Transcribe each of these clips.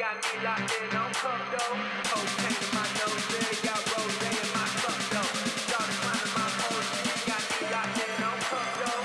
got me locked in on cup though. Cocaine in my nose, got rose in my cup though. Started climbing my pole, she got me locked in on cup though.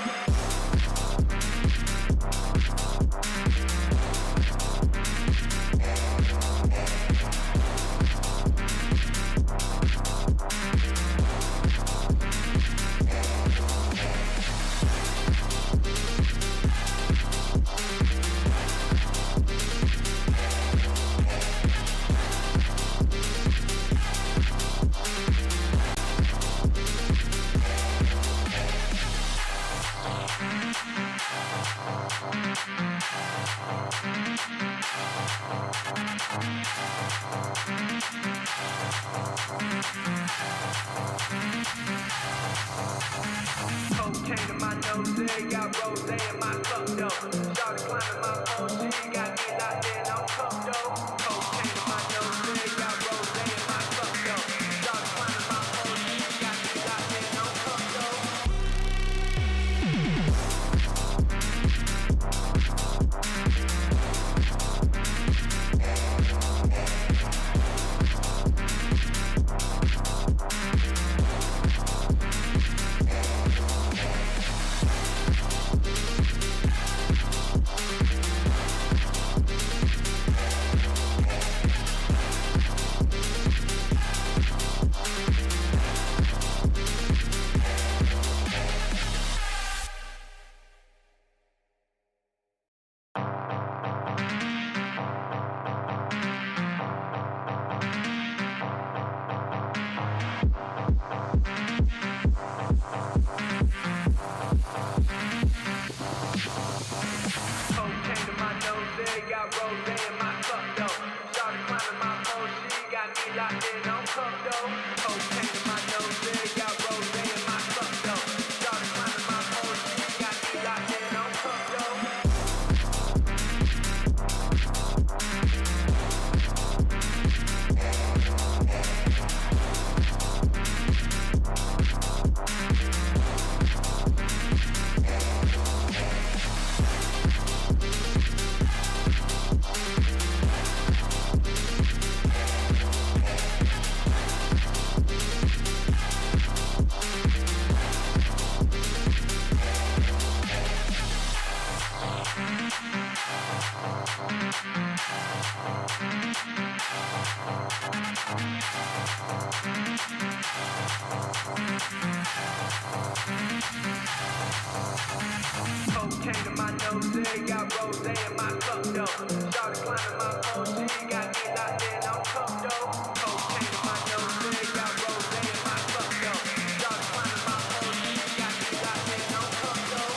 Cocaine in my nose, got rose in my cup though. Started climbing my pole, she got me locked in on cup though. Cocaine in my nose, got rose in my cup though. Started climbing my pole, she got me locked in on cup though. Cocaine in my nose, got rose in my cup though. Started climbing my pole, she got me locked in on cup though. Cocaine in my nose, got rose in my cup though. Started climbing my pole, she got me locked in on cup though. Cocaine in my nose, got rose in my cup though. Started climbing my pole, she got me locked in on cup though. Cocaine in my nose, got rose in my cup though. Started climbing my pole, she got me locked in on cup though.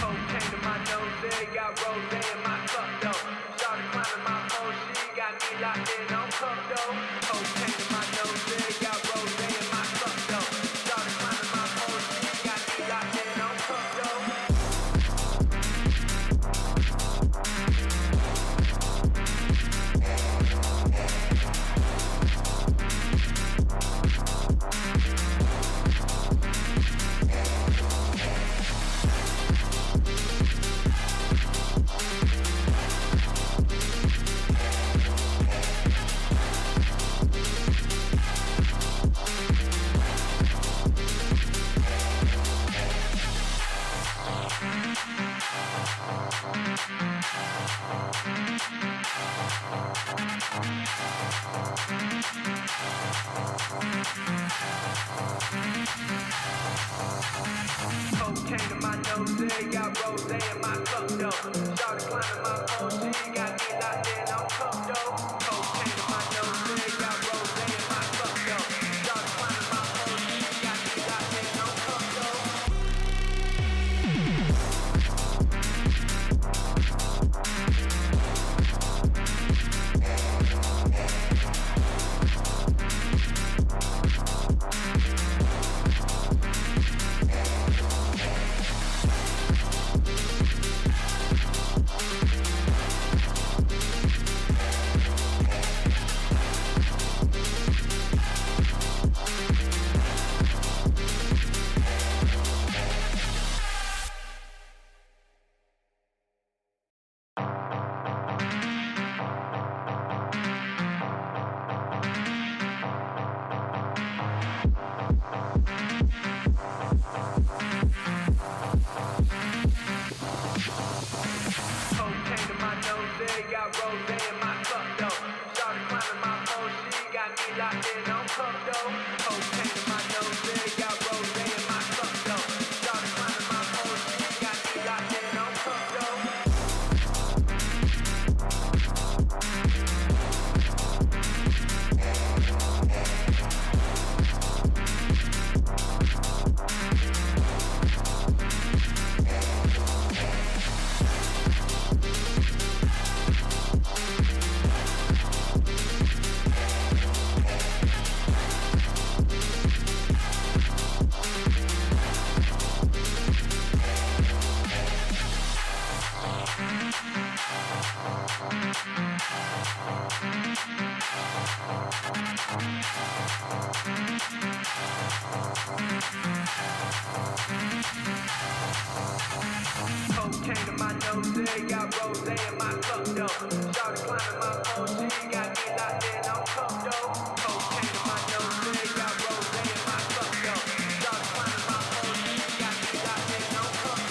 Cocaine in my nose, got rose in my cup though. Started climbing my pole, she got me locked in on cup though. Cocaine in my nose, got rose in my cup though. Started climbing my pole, she got me locked in on cup though. Cocaine in my nose, got rose in my cup though. got rose in my cup though. Shawty climbing my pole, she got me locked in on cup though. Cocaine in my nose, got rose in my cup though. Shawty climbing my pole, she got me locked in on cup though. Cocaine in my nose, got rose in my cup though. Shawty climbing my pole, she got me locked in on cup though. Cocaine in my nose, got rose in my cup though. Shawty climbing my pole, she got me locked in on cup though.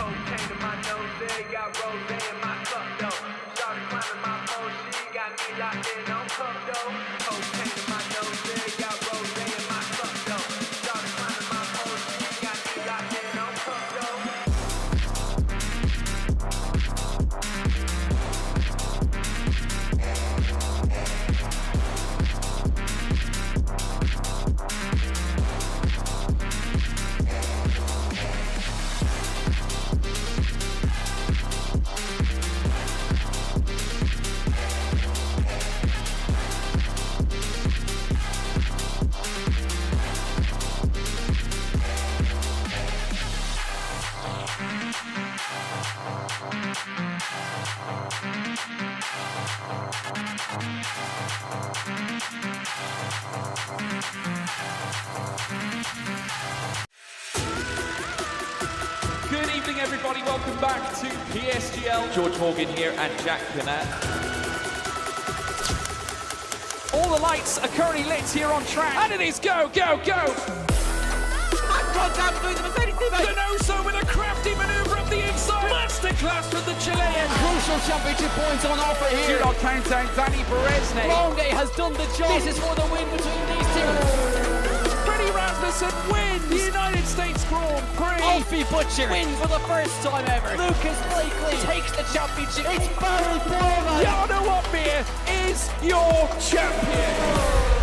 Cocaine in my nose, got rose in my cup though. Shawty climbing my pole, she got me locked in on cup though. Cocaine in my nose, got rose in my cup though. Shawty climbing my pole, she got me locked in on cup though. Good evening, everybody. Welcome back to PSGL. George Morgan here and Jack Canat. All the lights are currently lit here on track, and it is go, go, go! Donoso with a crafty maneuver up the inside. Masterclass from the Chilean. Crucial championship points on offer here. Do not count out Danny Berezne. Longe has done the job. This is for the win between these two. Freddie Rasmussen wins the United States Grand Prix. Alfie Butcher wins for the first time ever. Lucas Blakely takes the championship. It's Barry Borman. Jarno Opmeer is your champion.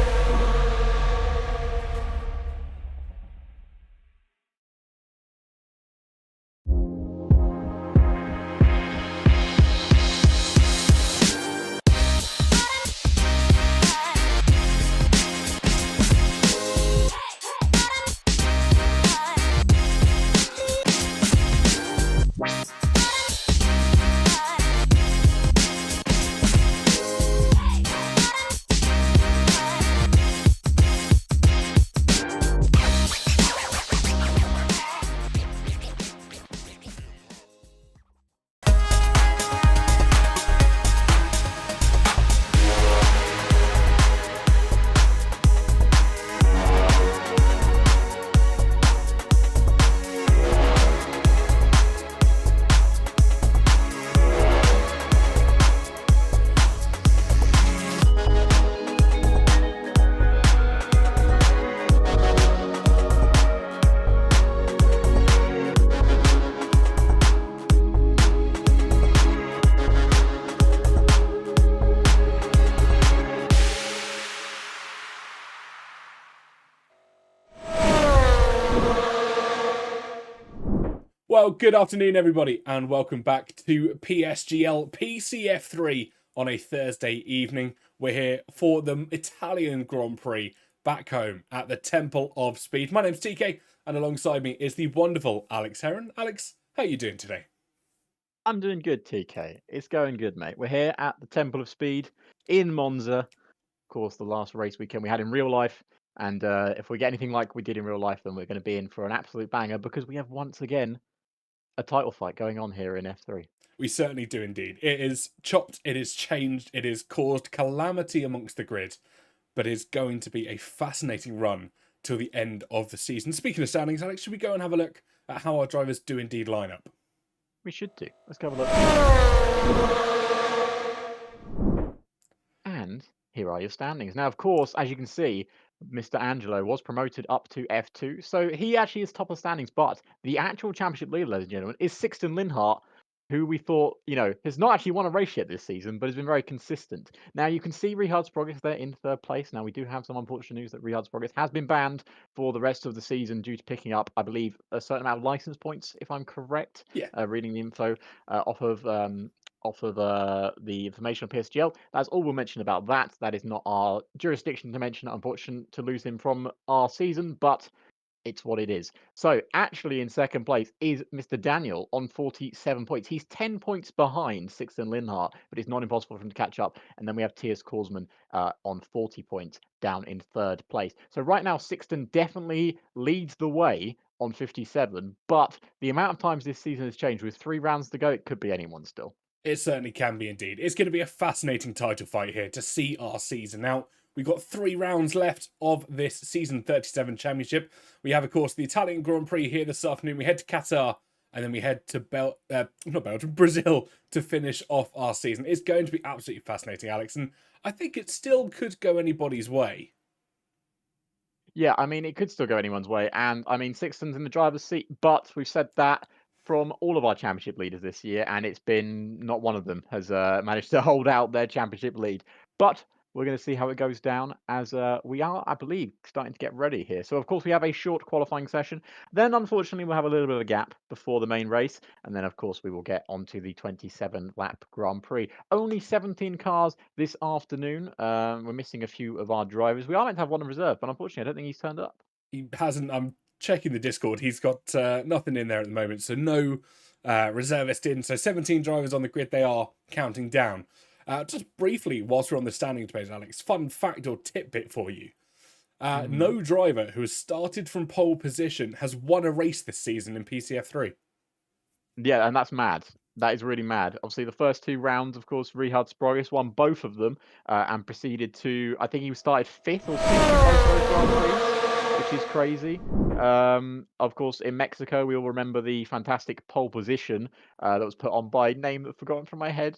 Well, good afternoon, everybody, and welcome back to PSGL PCF3 on a Thursday evening. We're here for the Italian Grand Prix back home at the Temple of Speed. My name's TK, and alongside me is the wonderful Alex Heron. Alex, how are you doing today? I'm doing good, TK. It's going good, mate. We're here at the Temple of Speed in Monza. Of course, the last race weekend we had in real life. And if we get anything like we did in real life, then we're going to be in for an absolute banger because we have once again a title fight going on here in F3. We certainly do indeed. It is chopped, it is changed, it has caused calamity amongst the grid, but it's going to be a fascinating run till the end of the season. Speaking of standings, Alex, should we go and have a look at how our drivers do indeed line up? We should do. Let's go have a look. And here are your standings. Now, of course, as you can see, Mr. Angelo was promoted up to F2, so he actually is top of standings. But the actual championship leader, ladies and gentlemen, is Sixten Linhart, who we thought, has not actually won a race yet this season, but has been very consistent. Now, you can see Richard's Progress there in third place. Now, we do have some unfortunate news that Richard's Progress has been banned for the rest of the season due to picking up, I believe, a certain amount of license points, if I'm correct. Yeah. Reading the info off of the information on PSGL. That's all we'll mention about that. That is not our jurisdiction to mention, unfortunately, to lose him from our season, but it's what it is. So, actually, in second place is Mr. Daniel on 47 points. He's 10 points behind Sixten Linhart, but it's not impossible for him to catch up. And then we have Tiers Korsman on 40 points down in third place. So, right now, Sixten definitely leads the way on 57, but the amount of times this season has changed with 3 rounds to go, it could be anyone still. It certainly can be indeed. It's going to be a fascinating title fight here to see our season. Now, we've got 3 rounds left of this season 37 championship. We have, of course, the Italian Grand Prix here this afternoon. We head to Qatar, and then we head to Brazil to finish off our season. It's going to be absolutely fascinating, Alex, and I think it still could go anybody's way. Yeah, I mean, it could still go anyone's way. And I mean, Sixten's in the driver's seat, but we've said that from all of our championship leaders this year, and it's been not one of them has managed to hold out their championship lead. But we're going to see how it goes down as we are, I believe, starting to get ready here. So, of course, we have a short qualifying session. Then, unfortunately, we'll have a little bit of a gap before the main race. And then, of course, we will get onto the 27-lap Grand Prix. Only 17 cars this afternoon. We're missing a few of our drivers. We are meant to have one in reserve, but unfortunately, I don't think he's turned up. He hasn't. I'm checking the Discord. He's got nothing in there at the moment, so no reservist in. So 17 drivers on the grid. They are counting down. Just briefly, whilst we're on the standings page, Alex, fun fact or tidbit for you. No driver who has started from pole position has won a race this season in PCF3. Yeah, and that's mad. That is really mad. Obviously, the first 2 rounds, of course, Richard Sprogis won both of them and proceeded to, I think he started 5th or 6th in both of those Grand Prix, which is crazy. Of course, in Mexico, we all remember the fantastic pole position that was put on by name I've forgotten from my head.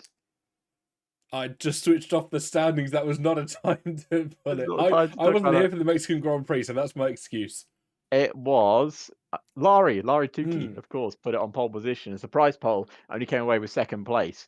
I just switched off the standings. That was not a time to put it. Not a time to I talk wasn't about here that. for the Mexican Grand Prix, so that's my excuse. It was Larry Tukey, of course, put it on pole position. It's a prize pole, only came away with second place.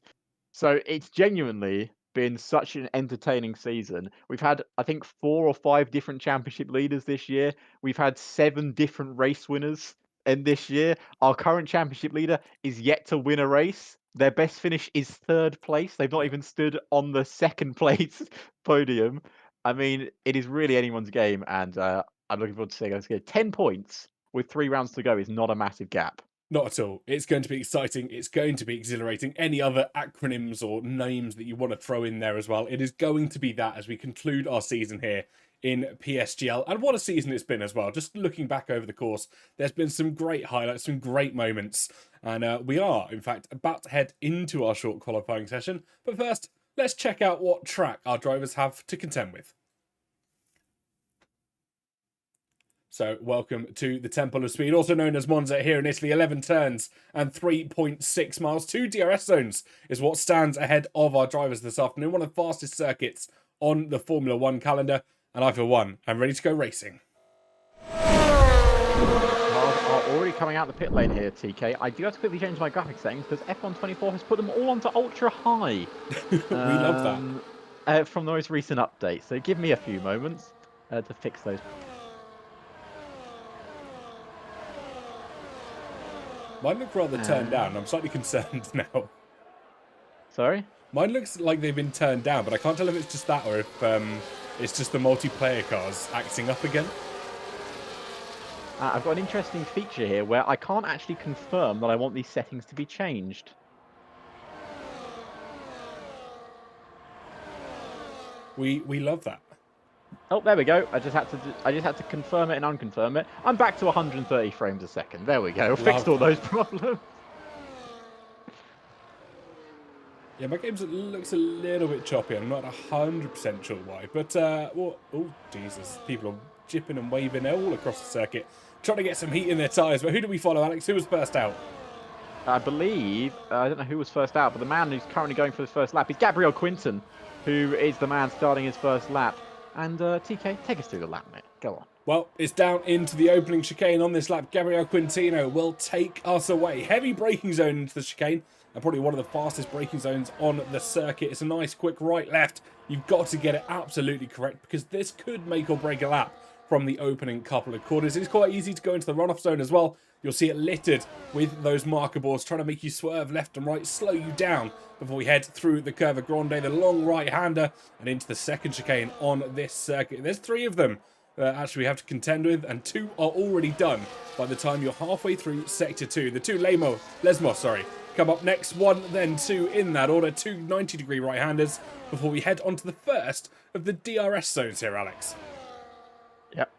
So it's genuinely been such an entertaining season. We've had, I think, 4 or 5 different championship leaders this year. We've had 7 different race winners in this year. Our current championship leader is yet to win a race. Their best finish is 3rd place. They've not even stood on the 2nd place podium. I mean, it is really anyone's game, and I'm looking forward to seeing us get 10 points with 3 rounds to go is not a massive gap. Not at all. It's going to be exciting. It's going to be exhilarating. Any other acronyms or names that you want to throw in there as well, it is going to be that as we conclude our season here in PSGL. And what a season it's been as well. Just looking back over the course, there's been some great highlights, some great moments. And we are, in fact, about to head into our short qualifying session. But first, let's check out what track our drivers have to contend with. So welcome to the Temple of Speed, also known as Monza here in Italy. 11 turns and 3.6 miles. 2 DRS zones is what stands ahead of our drivers this afternoon. One of the fastest circuits on the Formula 1 calendar. And I, for one, am ready to go racing. Cars are already coming out the pit lane here, TK. I do have to quickly change my graphic settings because F124 has put them all onto ultra high. We love that. From the most recent update. So give me a few moments to fix those. Mine look rather turned down. I'm slightly concerned now. Sorry? Mine looks like they've been turned down, but I can't tell if it's just that or if it's just the multiplayer cars acting up again. I've got an interesting feature here where I can't actually confirm that I want these settings to be changed. We love that. Oh, there we go. I just had to confirm it and unconfirm it. I'm back to 130 frames a second. There we go. Fixed all those problems. Yeah, my game looks a little bit choppy. I'm not 100% sure why. But, well, oh, Jesus. People are jipping and waving all across the circuit, trying to get some heat in their tyres. But who do we follow, Alex? Who was first out? I believe, I don't know who was first out, but the man who's currently going for his first lap is Gabriel Quinton, who is the man starting his first lap. And TK, take us through the lap, mate. Go on. Well, it's down into the opening chicane on this lap. Gabriel Quintino will take us away. Heavy braking zone into the chicane. And probably one of the fastest braking zones on the circuit. It's a nice quick right-left. You've got to get it absolutely correct because this could make or break a lap from the opening couple of corners. It's quite easy to go into the runoff zone as well. You'll see it littered with those marker boards trying to make you swerve left and right, slow you down before we head through the Curva Grande, the long right-hander, and into the second chicane on this circuit. There's 3 of them actually we have to contend with, and 2 are already done by the time you're halfway through Sector 2. The 2 Lesmos, come up next, 1, then 2 in that order. 2 90-degree right-handers before we head onto the first of the DRS zones here, Alex. Yep.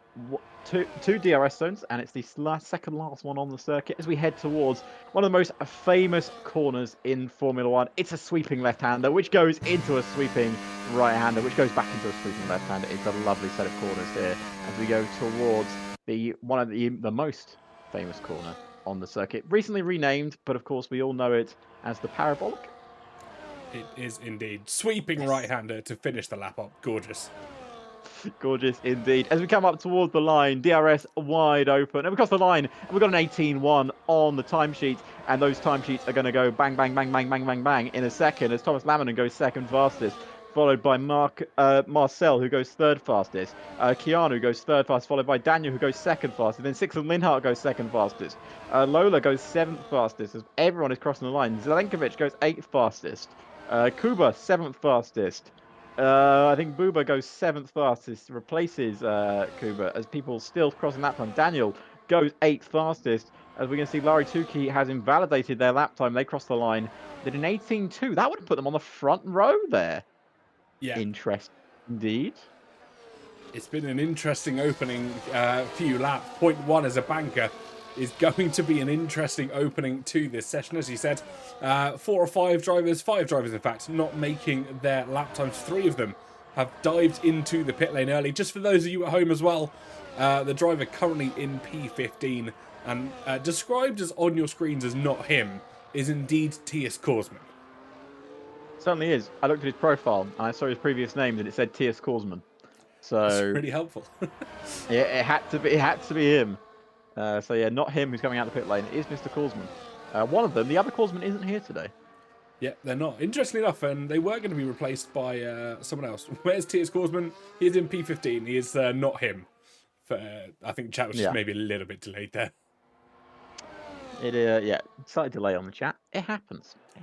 Two DRS zones, and it's the second last one on the circuit as we head towards one of the most famous corners in Formula One. It's a sweeping left-hander, which goes into a sweeping right-hander, which goes back into a sweeping left-hander. It's a lovely set of corners here as we go towards one of the most famous corner on the circuit. Recently renamed, but of course we all know it as the Parabolic. It is indeed. Sweeping right-hander to finish the lap up. Gorgeous. Gorgeous indeed. As we come up towards the line, DRS wide open. And we cross the line, and we've got an 18-1 on the timesheet. And those timesheets are going to go bang, bang, bang, bang, bang, bang, bang in a second as Thomas Laminen goes second fastest, followed by Marcel, who goes third fastest. Keanu goes third fastest, followed by Daniel, who goes second fastest. Then Sixten Linhart goes second fastest. Lola goes seventh fastest as everyone is crossing the line. Zelenkovic goes eighth fastest. Kuba, seventh fastest. I think Buba goes seventh fastest, replaces Kuba as people still crossing lap time. Daniel goes eighth fastest. As we're going to see, Larry Tukey has invalidated their lap time. They crossed the line. Did an 18.2. That would have put them on the front row there. Yeah. Interesting indeed. It's been an interesting opening few laps. Point 1 as a banker is going to be an interesting opening to this session. As you said, 4 or 5 drivers, 5 drivers in fact, not making their lap times. 3 of them have dived into the pit lane early. Just for those of you at home as well, the driver currently in P15 and described as on your screens as not him is indeed Tias Korsman. Certainly is. I looked at his profile and I saw his previous name and it said Tias Korsman. So it's really helpful. Yeah, it had to be him. So yeah, not him who's coming out the pit lane. It is Mr. Korsman. One of them. The other Korsman isn't here today. Yeah, they're not. Interestingly enough, and they were going to be replaced by someone else. Where's Tias Korsman? He is in P15. He is not him. I think chat was just maybe a little bit delayed there. Yeah, slight delay on the chat. It happens. It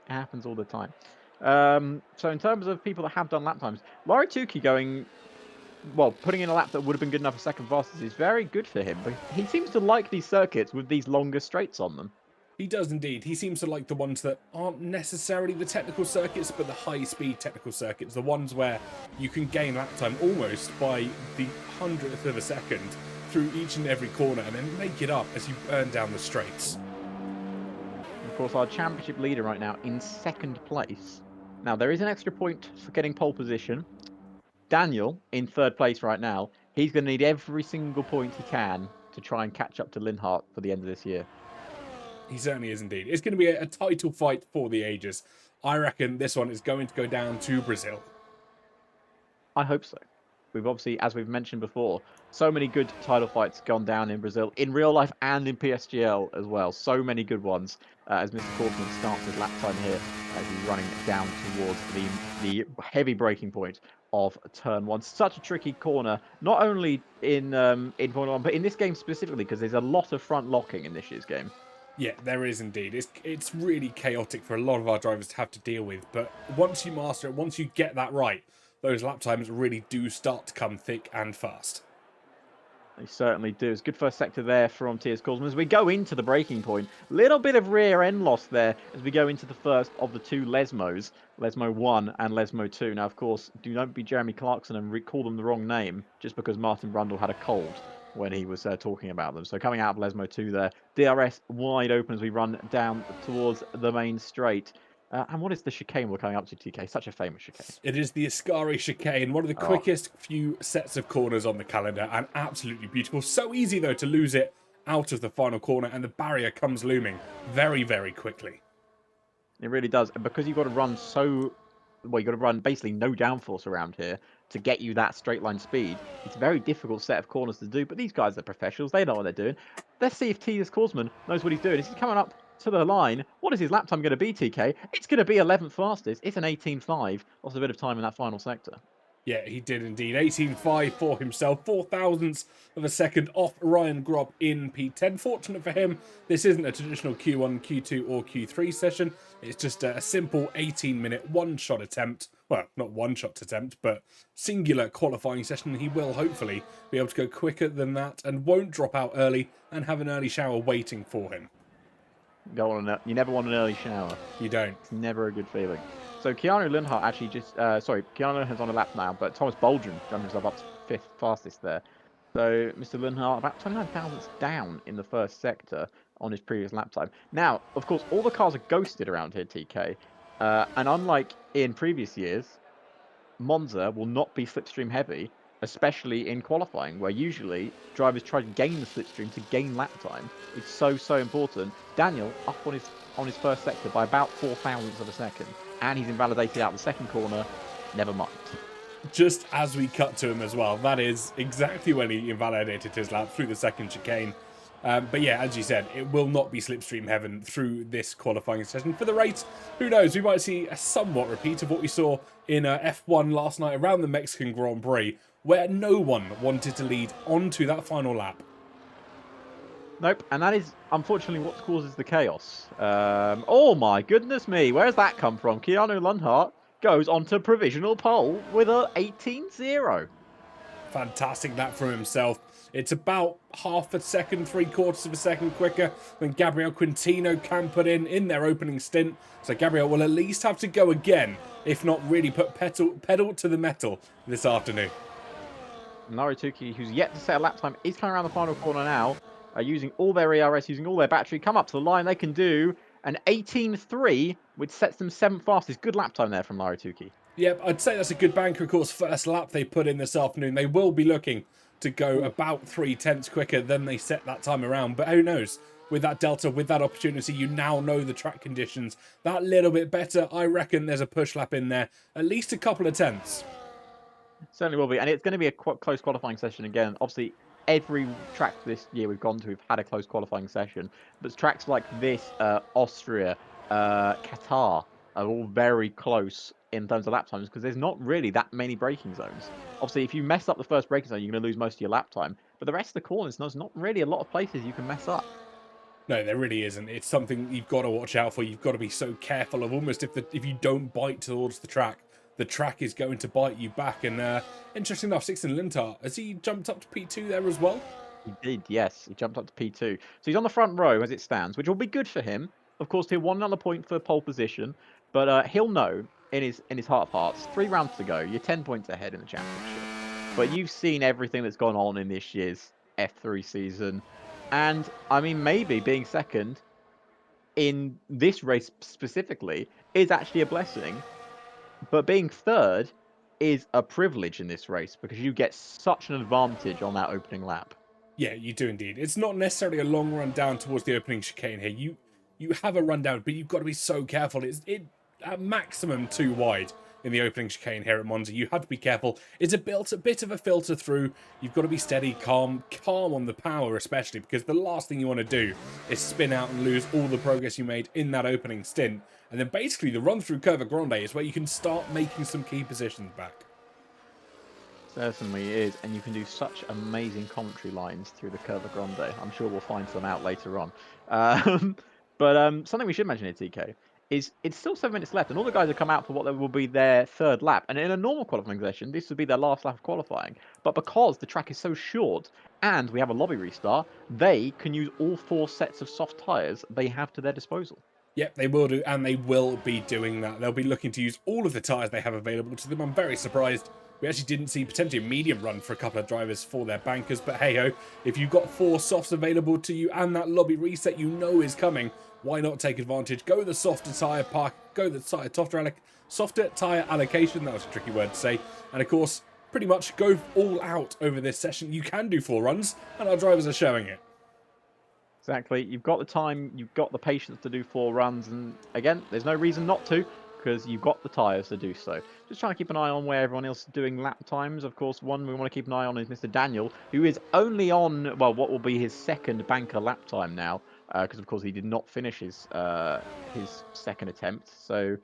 happens all the time. So in terms of people that have done lap times, Laurie Tukey putting in a lap that would have been good enough for second fastest is very good for him. But he seems to like these circuits with these longer straights on them. He does indeed. He seems to like the ones that aren't necessarily the technical circuits, but the high-speed technical circuits. The ones where you can gain lap time almost by the 100th of a second through each and every corner and then make it up as you burn down the straights. Of course, our championship leader right now in second place. Now, there is an extra point for getting pole position. Daniel, in third place right now, he's going to need every single point he can to try and catch up to Linhart for the end of this year. He certainly is indeed. It's going to be a title fight for the ages. I reckon this one is going to go down to Brazil. I hope so. We've obviously, as we've mentioned before, so many good title fights gone down in Brazil, in real life and in PSGL as well. So many good ones as Mr. Korsman starts his lap time here as he's running down towards the heavy braking point of turn 1. Such a tricky corner, not only in Formula 1, but in this game specifically, because there's a lot of front locking in this year's game. Yeah, there is indeed. It's really chaotic for a lot of our drivers to have to deal with, but once you master it, once you get that right, those lap times really do start to come thick and fast. They certainly do. It's good first sector there from T.S. Korsman. As we go into the breaking point, little bit of rear end loss there as we go into the first of the two Lesmos, Lesmo 1 and Lesmo 2. Now, of course, do not be Jeremy Clarkson and call them the wrong name just because Martin Brundle had a cold when he was talking about them. So coming out of Lesmo 2 there, DRS wide open as we run down towards the main straight. And what is the chicane we're coming up to, TK? Such a famous chicane. It is the Ascari chicane, one of the quickest few sets of corners on the calendar, and absolutely beautiful. So easy, though, to lose it out of the final corner, and the barrier comes looming very, very quickly. It really does. And because you've got to run you've got to run basically no downforce around here to get you that straight line speed. It's a very difficult set of corners to do, but these guys are professionals. They know what they're doing. Let's see if T.S. Korsman knows what he's doing. Is he coming up to the line? What is his lap time going to be, TK? It's going to be 11th fastest. It's an 18.5. Lost a bit of time in that final sector. Yeah, he did indeed. 18.5 for himself, 4 thousandths of a second off Ryan Grob in P10. Fortunate for him, this isn't a traditional Q1, Q2 or Q3 session. It's just a simple 18-minute one-shot attempt. Well, not one-shot attempt, but singular qualifying session. He will hopefully be able to go quicker than that and won't drop out early and have an early shower waiting for him. You never want an early shower. You don't. It's never a good feeling. So Keanu Linhart actually Keanu Linhart's on a lap now, but Thomas Boldrin jumped himself up to 5th fastest there. So Mr. Linhart about 29 thousandths down in the first sector on his previous lap time. Now, of course, all the cars are ghosted around here, TK. And unlike in previous years, Monza will not be slipstream heavy, especially in qualifying, where usually drivers try to gain the slipstream to gain lap time. It's so important. Daniel up on his first sector by about 4 thousandths of a second, and he's invalidated out the second corner. Never mind. Just as we cut to him as well, that is exactly when he invalidated his lap through the second chicane. But yeah, as you said, it will not be slipstream heaven through this qualifying session. For the race, who knows, we might see a somewhat repeat of what we saw in F1 last night around the Mexican Grand Prix, where no one wanted to lead onto that final lap. Nope, and that is unfortunately what causes the chaos. Oh my goodness me, where's that come from? Keanu Linhart goes onto provisional pole with a 18.0. Fantastic lap from himself. It's about half a second, 3/4 of a second quicker than Gabriel Quintino can put in their opening stint. So Gabriel will at least have to go again, if not really put pedal to the metal this afternoon. Narituki, who's yet to set a lap time, is coming around the final corner now, using all their ERS, using all their battery. Come up to the line, they can do an 18.3, which sets them 7th fastest. Good lap time there from Narituki. Yep, I'd say that's a good banker. Of course, first lap they put in this afternoon. They will be looking to go about 3/10 quicker than they set that time around. But who knows? With that delta, with that opportunity, you now know the track conditions that little bit better. I reckon there's a push lap in there, at least a couple of tenths. Certainly will be, and it's going to be a close qualifying session again. Obviously, every track this year we've gone to, we've had a close qualifying session. But tracks like this, Austria, Qatar, are all very close in terms of lap times because there's not really that many braking zones. Obviously, if you mess up the first braking zone, you're going to lose most of your lap time. But the rest of the corners, there's not really a lot of places you can mess up. No, there really isn't. It's something you've got to watch out for. You've got to be so careful of almost if you don't bite towards the track is going to bite you back. And interesting enough, Sixten Lintar, has he jumped up to P2 there as well? He did, yes. He jumped up to P2. So he's on the front row as it stands, which will be good for him. Of course, he'll want another point for pole position, but he'll know in his heart of hearts, 3 rounds to go, you're 10 points ahead in the championship. But you've seen everything that's gone on in this year's F3 season. And, I mean, maybe being second in this race specifically is actually a blessing. But being third is a privilege in this race because you get such an advantage on that opening lap. Yeah, you do indeed. It's not necessarily a long run down towards the opening chicane here. You have a run down, but you've got to be so careful. It's at maximum 2 wide in the opening chicane here at Monza. You have to be careful. It's a bit of a filter through. You've got to be steady, calm on the power especially, because the last thing you want to do is spin out and lose all the progress you made in that opening stint. And then basically the run through Curva Grande is where you can start making some key positions back. Certainly is, and you can do such amazing commentary lines through the Curva Grande. I'm sure we'll find some out later on. But something we should mention here, TK, is it's still 7 minutes left, and all the guys have come out for what will be their third lap. And in a normal qualifying session, this would be their last lap of qualifying. But because the track is so short and we have a lobby restart, they can use all 4 sets of soft tyres they have to their disposal. Yep, they will do, and they will be doing that. They'll be looking to use all of the tyres they have available to them. I'm very surprised we actually didn't see potentially a medium run for a couple of drivers for their bankers, but hey-ho, if you've got 4 softs available to you and that lobby reset you know is coming, why not take advantage? Go the softer tyre park, go the softer tyre allocation, that was a tricky word to say, and of course, pretty much go all out over this session. You can do 4 runs, and our drivers are showing it. Exactly. You've got the time, you've got the patience to do 4 runs, and again, there's no reason not to, because you've got the tyres to do so. Just trying to keep an eye on where everyone else is doing lap times. Of course, one we want to keep an eye on is Mr. Daniel, who is only on, well, what will be his second banker lap time now, because of course he did not finish his second attempt. So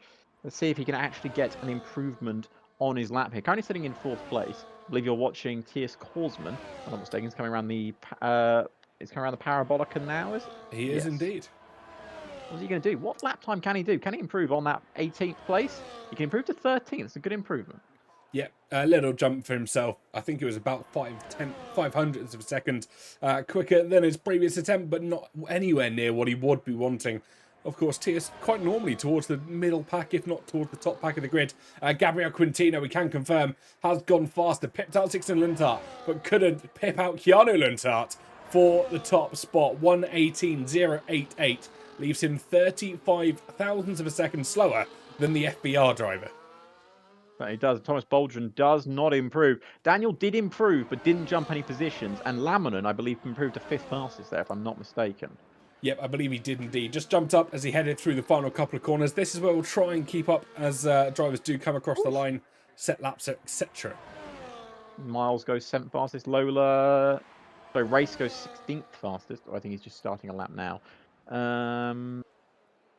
let's see if he can actually get an improvement on his lap here. Currently sitting in 4th place. I believe you're watching T.S. Korsman, if I'm not mistaken. He's coming around the Parabolica now, is it? He is indeed. What's he going to do? What lap time can he do? Can he improve on that 18th place? He can improve to 13th. It's a good improvement. Yep, a little jump for himself. I think it was about 5 hundredths of a second quicker than his previous attempt, but not anywhere near what he would be wanting. Of course, Tia's quite normally towards the middle pack, if not towards the top pack of the grid. Gabriel Quintino, we can confirm, has gone faster. Pipped out Sixten Lundart, but couldn't pip out Keanu Lundart for the top spot. 1:18.088 leaves him 35 thousandths of a second slower than the FBR driver. He does. Thomas Boldrin does not improve. Daniel did improve, but didn't jump any positions. And Lamonen, I believe, improved to 5th fastest there, if I'm not mistaken. Yep, I believe he did indeed. Just jumped up as he headed through the final couple of corners. This is where we'll try and keep up as drivers do come across the line, set laps, etc. Miles goes 7th fastest. Lola... So Race goes 16th fastest. Or I think he's just starting a lap now.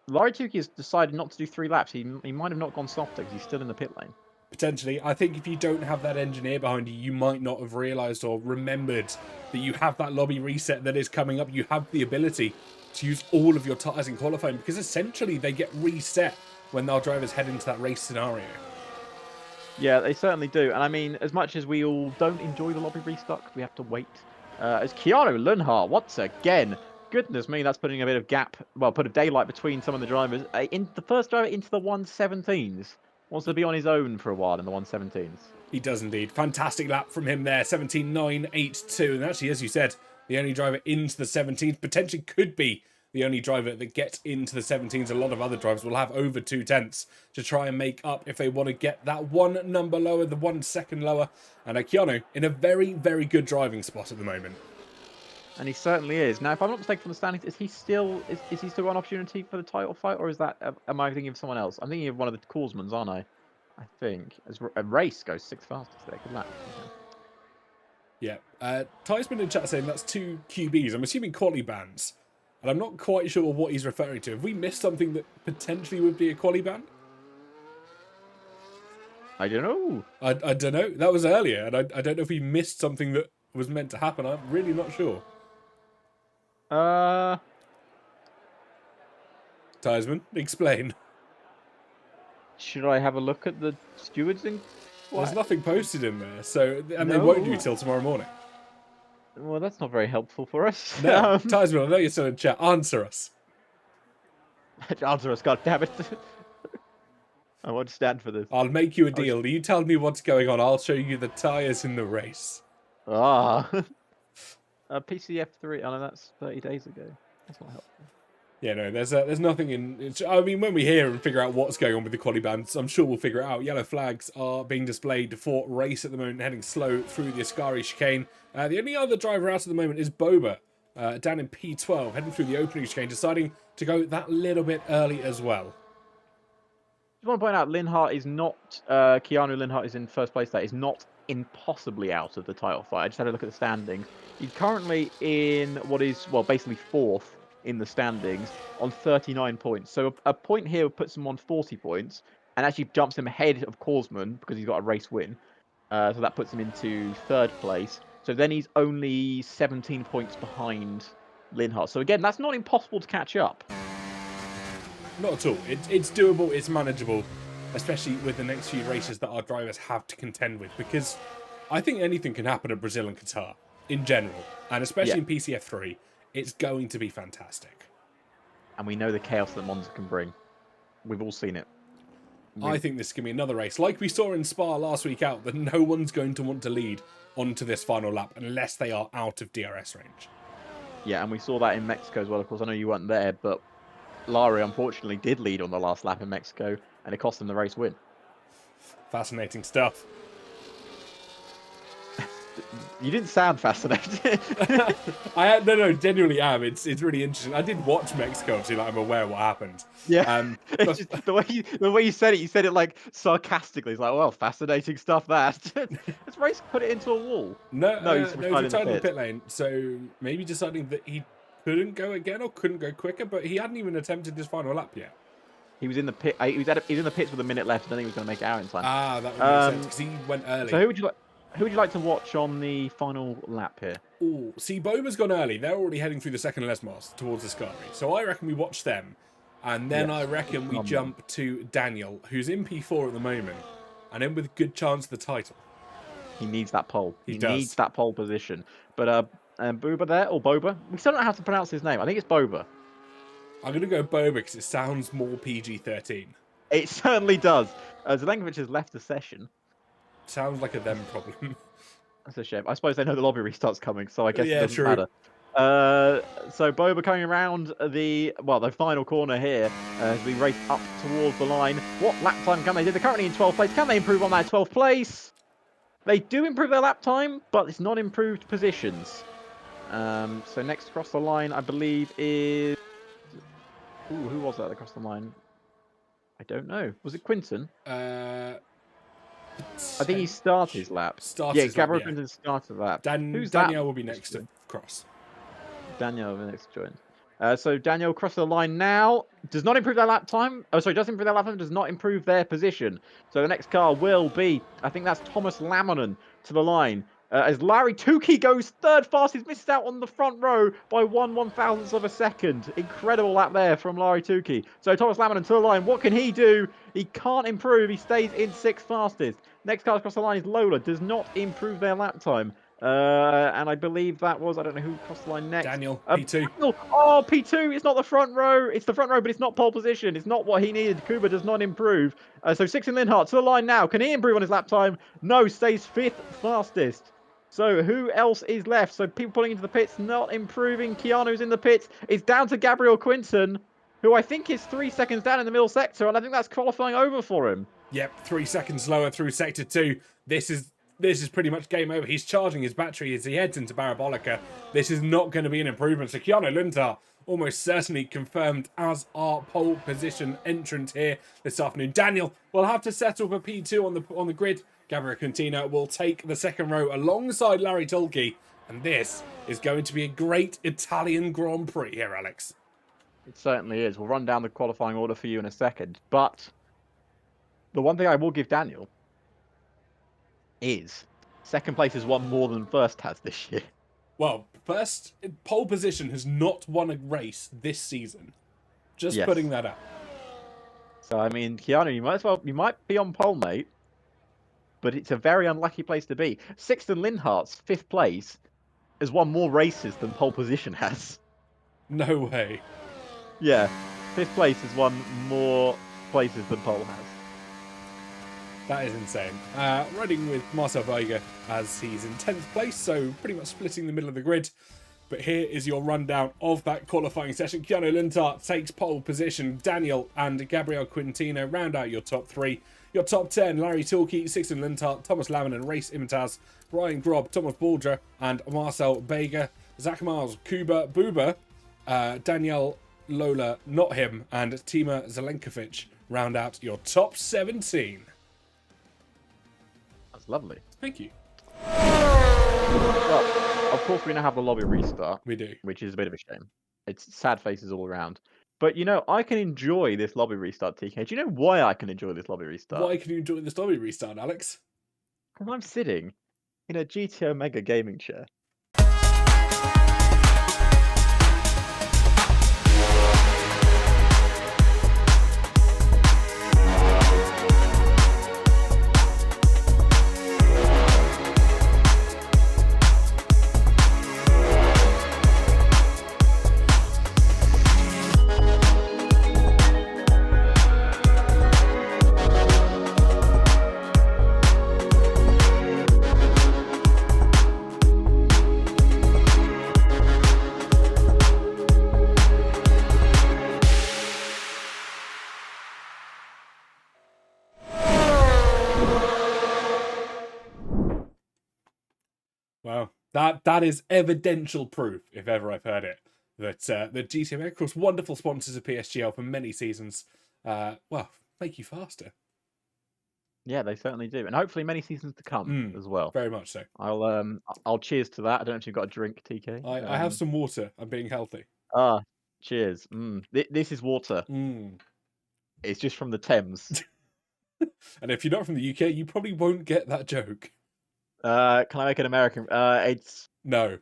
Larituki has decided not to do 3 laps. He might have not gone softer because he's still in the pit lane. Potentially. I think if you don't have that engineer behind you, you might not have realised or remembered that you have that lobby reset that is coming up. You have the ability to use all of your tyres in qualifying because essentially they get reset when our drivers head into that race scenario. Yeah, they certainly do. And I mean, as much as we all don't enjoy the lobby restart, we have to wait. As Keanu Lundhart, once again, goodness me, that's putting a bit of gap, well, put a daylight between some of the drivers. The first driver into the 117s. Wants to be on his own for a while in the 117s. He does indeed. Fantastic lap from him there. 17.982. And actually, as you said, the only driver into the 17s. Potentially could be the only driver that gets into the 17s. A lot of other drivers will have over 2 tenths to try and make up if they want to get that 1 number lower, the 1 second lower. And Keanu in a very, very good driving spot at the moment. And he certainly is. Now, if I'm not mistaken from the standings, is he still got an opportunity for the title fight, or is that am I thinking of someone else? I'm thinking of one of the Korsmans, aren't I? I think as a Race goes 6th fastest there. Good lap. Okay. Yeah. Ty's been in chat saying that's 2 QBs. I'm assuming quali bands, and I'm not quite sure what he's referring to. Have we missed something that potentially would be a quali band? I don't know. I don't know. That was earlier, and I don't know if we missed something that was meant to happen. I'm really not sure. Tysman, explain. Should I have a look at the stewards? There's nothing posted in there, so and No. they won't do till tomorrow morning. Well, that's not very helpful for us. No, Tysman, I know you're still in chat. Answer us. Answer us, goddammit. I won't stand for this. I'll make you a deal. You tell me what's going on. I'll show you the tyres in the race. Ah. PCF3. Oh no, that's 30 days ago. That's not helpful. Yeah, no, there's nothing in. I mean, when we hear and figure out what's going on with the quali bands, I'm sure we'll figure it out. Yellow flags are being displayed for race at the moment, heading slow through the Ascari chicane. The only other driver out at the moment is Boba, down in P12, heading through the opening chicane, deciding to go that little bit early as well. I just want to point out, Linhart is not. Keanu Linhart is in 1st place. That is not impossibly out of the title fight. I just had a look at the standings. He's currently in what is, well, basically 4th in the standings on 39 points. So a point here puts him on 40 points and actually jumps him ahead of Korsman because he's got a race win. So that puts him into 3rd place. So then he's only 17 points behind Linhart. So again, that's not impossible to catch up. Not at all. It's doable, it's manageable, especially with the next few races that our drivers have to contend with, because I think anything can happen at Brazil and Qatar in general, and especially in PCF3, it's going to be fantastic. And we know the chaos that Monza can bring. We've all seen it. I think this is going to be another race, like we saw in Spa last week out, that no one's going to want to lead onto this final lap unless they are out of DRS range. Yeah, and we saw that in Mexico as well. Of course, I know you weren't there, but Larry unfortunately did lead on the last lap in Mexico, and it cost him the race win. Fascinating stuff. You didn't sound fascinated. No, genuinely am. It's really interesting. I did watch Mexico, obviously, like I'm aware of what happened. Yeah, it's just, the way you said it like sarcastically. It's like, well, fascinating stuff. That this race put it into a wall. No, he's retired in the pit lane. So maybe deciding that he couldn't go again or couldn't go quicker, but he hadn't even attempted his final lap yet. He was in the pit. He was in the pits with a minute left, and then he was going to make it out in time. Ah, that would make sense because he went early. So who would you like to watch on the final lap here? Oh, see, Boba's gone early. They're already heading through the second Les Miles towards the Sky. So I reckon we watch them. And then I reckon we jump to Daniel, who's in P4 at the moment, and in with a good chance of the title. He needs that pole. He does. needs that pole position. But Booba there, or Boba? We still don't know how to pronounce his name. I think it's Boba. I'm going to go Boba because it sounds more PG-13. It certainly does. Zelenkovic has left the session. Sounds like a them problem. That's a shame. I suppose they know the lobby restart's coming, so I guess it doesn't true. matter. So Boba coming around the final corner here as we race up towards the line. What lap time can they do? They're currently in 12th place. Can they improve on that 12th place? They do improve their lap time, but it's not improved positions. So next across the line, I believe, is... Ooh, who was that across the line? I don't know. Was it Quinton? I think he started his lap. Gabriel Quinton started the lap. Daniel will be next to cross. Daniel will be next to join. So Daniel crosses the line now. Does not improve their lap time. Oh, sorry, does improve their lap time. Does not improve their position. So the next car will be, I think that's Thomas Lamonen to the line. As Larry Tukey goes 3rd fastest, misses out on the front row by 1/1000th of a second. Incredible lap there from Larry Tukey. So Thomas Lamonen to the line. What can he do? He can't improve. He stays in 6th fastest. Next car across the line is Lola. Does not improve their lap time. And I believe that was, I don't know who crossed the line next. Daniel, P2. Oh, P2. It's not the front row. It's the front row, but it's not pole position. It's not what he needed. Kuba does not improve. So 6 in Linhart to the line now. Can he improve on his lap time? No, stays 5th fastest. So who else is left? So people pulling into the pits, not improving. Keanu's in the pits. It's down to Gabriel Quinton, who I think is 3 seconds down in the middle sector, and I think that's qualifying over for him. Yep, 3 seconds lower through sector 2. This is pretty much game over. He's charging his battery as he heads into Parabolica. This is not going to be an improvement. So Keanu Luntar almost certainly confirmed as our pole position entrant here this afternoon. Daniel will have to settle for P2 on the grid. Gabriel Quintino will take the second row alongside Larry Tulke. And this is going to be a great Italian Grand Prix here, Alex. It certainly is. We'll run down the qualifying order for you in a second. But the one thing I will give Daniel is 2nd place has won more than 1st has this year. Well, first, pole position has not won a race this season. Just putting that up. So, I mean, Keanu, you might be on pole, mate, but it's a very unlucky place to be. 6th and Linhart's 5th place has won more races than pole position has. No way. Yeah, 5th place has won more places than pole has. That is insane. Riding with Marcel Veiga as he's in 10th place, so pretty much splitting the middle of the grid. But here is your rundown of that qualifying session. Keanu Lintar takes pole position. Daniel and Gabriel Quintino round out your top 3. Your top 10, Larry Tulke, Sixten Lintar, Thomas Lamon and Race Imitaz, Brian Grob, Thomas Baldra and Marcel Veiga, Zach Miles, Kuba, Booba, Daniel, Lola, not him, and Tima Zelenkovic round out your top 17. That's lovely. Thank you. Well, of course, we now have the lobby restart. We do. Which is a bit of a shame. It's sad faces all around. But, you know, I can enjoy this lobby restart, TK. Do you know why I can enjoy this lobby restart? Why can you enjoy this lobby restart, Alex? And I'm sitting in a GTO Mega gaming chair. Wow, that is evidential proof, if ever I've heard it, that the GTA, of course, wonderful sponsors of PSGL for many seasons, well, make you faster. Yeah, they certainly do, and hopefully many seasons to come as well. Very much so. I'll cheers to that. I don't know if you've got a drink, TK. I have some water. I'm being healthy. Cheers. This is water. It's just from the Thames. And if you're not from the UK, you probably won't get that joke. Can I make an American? It's No.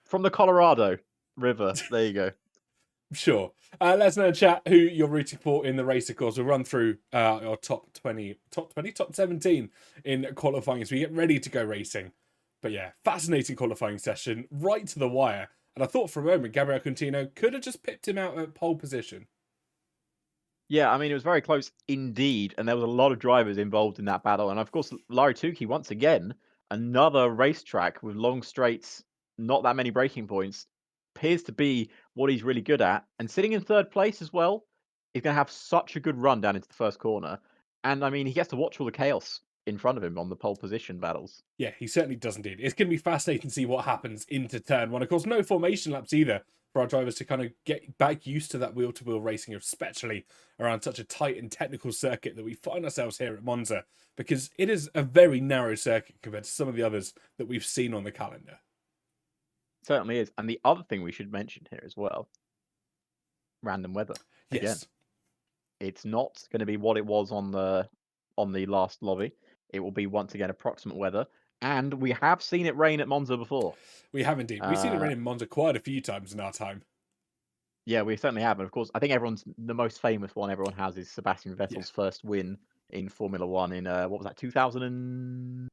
from the Colorado River. There you go. Sure. Let us know in chat who you're rooting for in the race, of course. We'll run through our top 17 in qualifying as we get ready to go racing. But yeah, fascinating qualifying session, right to the wire. And I thought for a moment Gabriel Contino could have just pipped him out at pole position. Yeah, I mean, it was very close indeed, and there was a lot of drivers involved in that battle. And of course, Larry Tukey, once again, another racetrack with long straights, not that many braking points, appears to be what he's really good at. And sitting in third place as well, he's going to have such a good run down into the first corner. And I mean, he gets to watch all the chaos in front of him on the pole position battles. Yeah, he certainly does indeed. It's going to be fascinating to see what happens into turn one. Of course, no formation laps either for our drivers to kind of get back used to that wheel-to-wheel racing, especially around such a tight and technical circuit that we find ourselves here at Monza, because it is a very narrow circuit compared to some of the others that we've seen on the calendar. Certainly is. And the other thing we should mention here as well, random weather. Again, Yes. it's not going to be what it was on the last lobby. It will be once again approximate weather. And we have seen it rain at Monza before. We have indeed. We've seen it rain in Monza quite a few times in our time. Yeah, we certainly have. And of course, I think the most famous one everyone has is Sebastian Vettel's first win in Formula One in, what was that, 2008?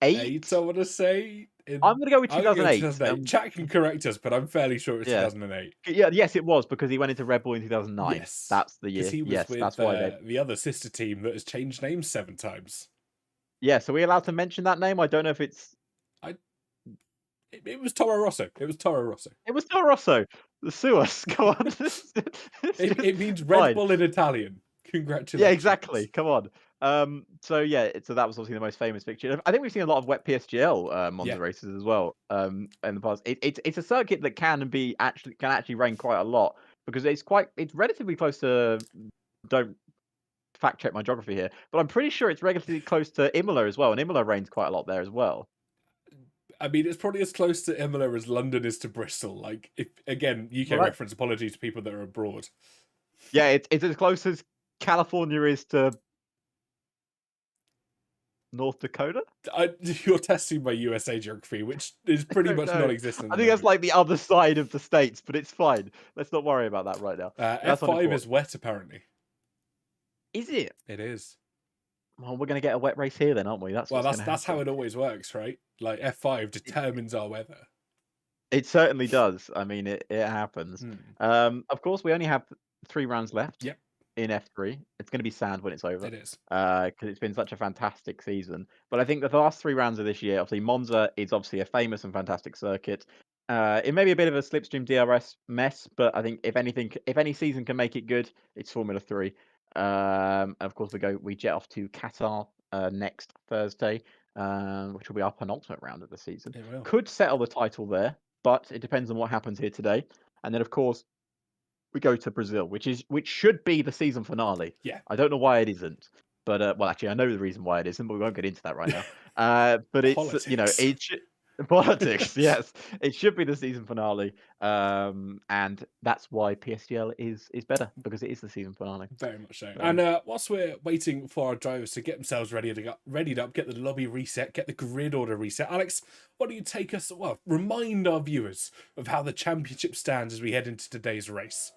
I want to say. I'm going to go with 2008. Chat can correct us, but I'm fairly sure it's 2008. Yeah, yes, it was, because he went into Red Bull in 2009. Yes. That's the year. He was yes, with that's why the other sister team that has changed names 7 times. Yeah, so are we allowed to mention that name? I don't know if it's... It was Toro Rosso. It was Toro Rosso. It was Toro Rosso. Sue us. Come on. It means Red Bull in Italian. Congratulations. Yeah, exactly. Come on. So that was obviously the most famous picture. I think we've seen a lot of wet PSGL Monza races as well. In the past, it's a circuit that can actually rain quite a lot, because it's relatively close to. Don't fact check my geography here, but I'm pretty sure it's relatively close to Imola as well, and Imola rains quite a lot there as well. I mean, it's probably as close to Imola as London is to Bristol. Like, if again, UK reference, apologies to people that are abroad. Yeah, it's as close as California is to North Dakota. You're testing my USA geography, which is pretty much non-existent. I think that's like the other side of the states, but it's fine. Let's not worry about that right now. F5 is wet, apparently. Is it? It is. Well, we're going to get a wet race here then, aren't we? That's how it always works, right? Like, F5 determines our weather. It certainly does. I mean, it happens. Of course, we only have 3 rounds left. Yep. In F3. It's going to be sad when it's over. It is. Because it's been such a fantastic season. But I think that the last 3 rounds of this year, obviously, Monza is obviously a famous and fantastic circuit. It may be a bit of a slipstream DRS mess, but I think if any season can make it good, it's Formula 3. And of course, we jet off to Qatar next Thursday, which will be our penultimate round of the season. It will. Could settle the title there, but it depends on what happens here today. And then, of course, we go to Brazil, which should be the season finale. Yeah. I don't know why it isn't, but well, actually, I know the reason why it isn't, but we won't get into that right now. But it's Politics. Politics, yes. It should be the season finale. And that's why PSGL is better, because it is the season finale. Very much so. So, And whilst we're waiting for our drivers to get themselves readied up, get the lobby reset, get the grid order reset, Alex, why don't you take us, well, remind our viewers of how the championship stands as we head into today's race?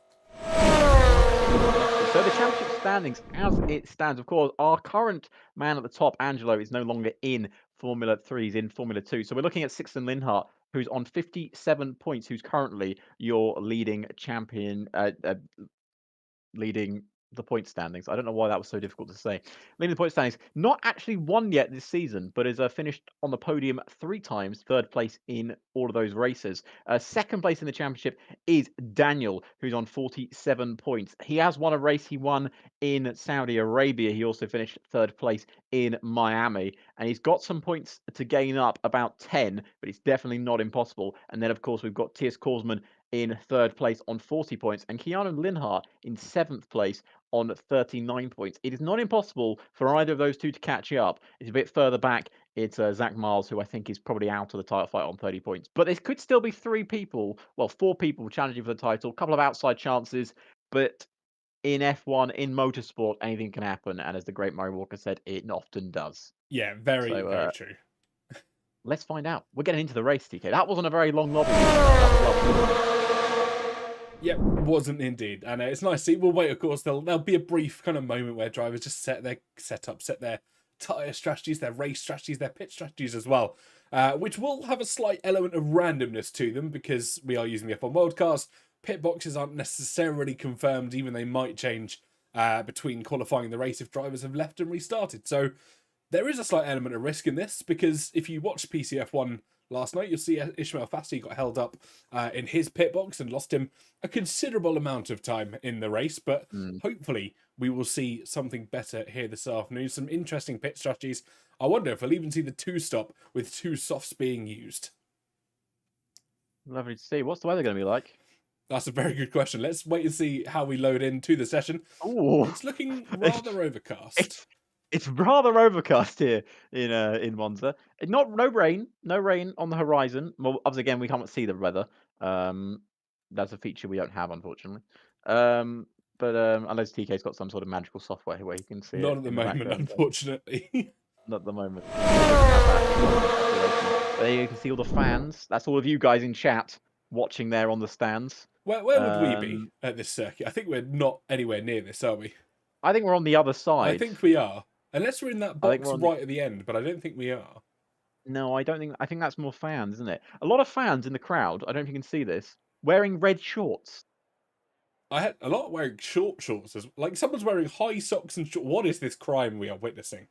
so the championship standings, as it stands, of course, our current man at the top, Angelo, is no longer in Formula 3, he's in Formula 2. So we're looking at Sixten Linhart, who's on 57 points, who's currently your leading champion, leading the point standings. I don't know why that was so difficult to say. Leading the point standings, not actually won yet this season, but has finished on the podium 3 times, third place in all of those races. Second place in the championship is Daniel, who's on 47 points. He has won a race. He won in Saudi Arabia. He also finished third place in Miami, and he's got some points to gain up, about 10, but it's definitely not impossible. And then, of course, we've got Tiers Korsman in third place on 40 points, and Keanu Linhart in 7th place on 39 points. It is not impossible for either of those two to catch up. It's a bit further back. It's Zach Miles, who I think is probably out of the title fight on 30 points. But there could still be 4 people challenging for the title, a couple of outside chances. But in F1, in motorsport, anything can happen. And as the great Murray Walker said, it often does. Yeah, very true. Let's find out. We're getting into the race, TK. That wasn't a very long lobby. That was lovely. Yep, wasn't indeed. And it's nice to see. We'll wait, of course. There'll be a brief kind of moment where drivers just set their tyre strategies, their race strategies, their pit strategies as well, which will have a slight element of randomness to them because we are using the F1 Worldcast. Pit boxes aren't necessarily confirmed, even they might change between qualifying the race if drivers have left and restarted. So there is a slight element of risk in this because if you watch PCF1 last night, you'll see Ishmael Fassi got held up in his pit box and lost him a considerable amount of time in the race. But hopefully we will see something better here this afternoon. Some interesting pit strategies. I wonder if we'll even see the 2-stop with 2 softs being used. Lovely to see. What's the weather going to be like? That's a very good question. Let's wait and see how we load into the session. Ooh. It's looking rather overcast. It's rather overcast here in Monza. No rain on the horizon. Well, obviously, again, we can't see the weather. That's a feature we don't have, unfortunately. But unless TK's got some sort of magical software where he can see Not it at the in moment, unfortunately. Not at the moment. There you can see all the fans. That's all of you guys in chat watching there on the stands. Where would we be at this circuit? I think we're not anywhere near this, are we? I think we're on the other side. I think we are. Unless we're in that box right at the end, but I don't think we are. No, I don't think. I think that's more fans, isn't it? A lot of fans in the crowd. I don't know if you can see this, wearing red shorts. I had a lot wearing short shorts. Like someone's wearing high socks and short. What is this crime we are witnessing?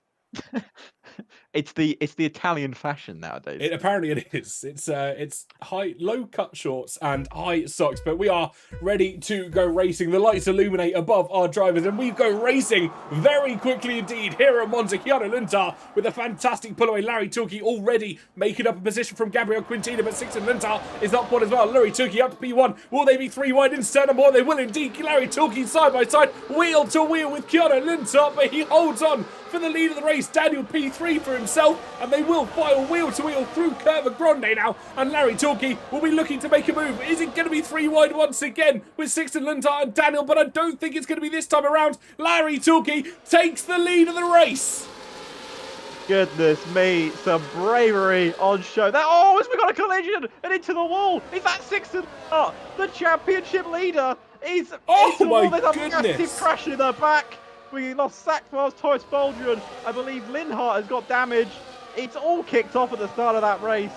It's the Italian fashion nowadays. Apparently it is. It's low cut shorts and high socks, but we are ready to go racing. The lights illuminate above our drivers and we go racing very quickly indeed here at Monza. Keanu Linhart with a fantastic pull away. Larry Turkey already making up a position from Gabriel Quintana, but Sixten Linhart is up one as well. Larry Turkey up to P1. Will they be 3 wide in Sternum? They will indeed. Larry Turkey side by side, wheel to wheel with Keanu Linhart, but he holds on for the lead of the race. Daniel P3 for himself, and they will file wheel to wheel through Curva Grande now, and Larry Turkey will be looking to make a move. Is it going to be 3 wide once again with Sixten Linhart and Daniel? But I don't think it's going to be this time around. Larry Turkey takes the lead of the race. Goodness me, some bravery on show. Has we got a collision and into the wall? Is that Sixten Linhart, the championship leader? There's a massive crash in the back. We lost Sackville's Torres Baldrian. I believe Linhart has got damage. It's all kicked off at the start of that race.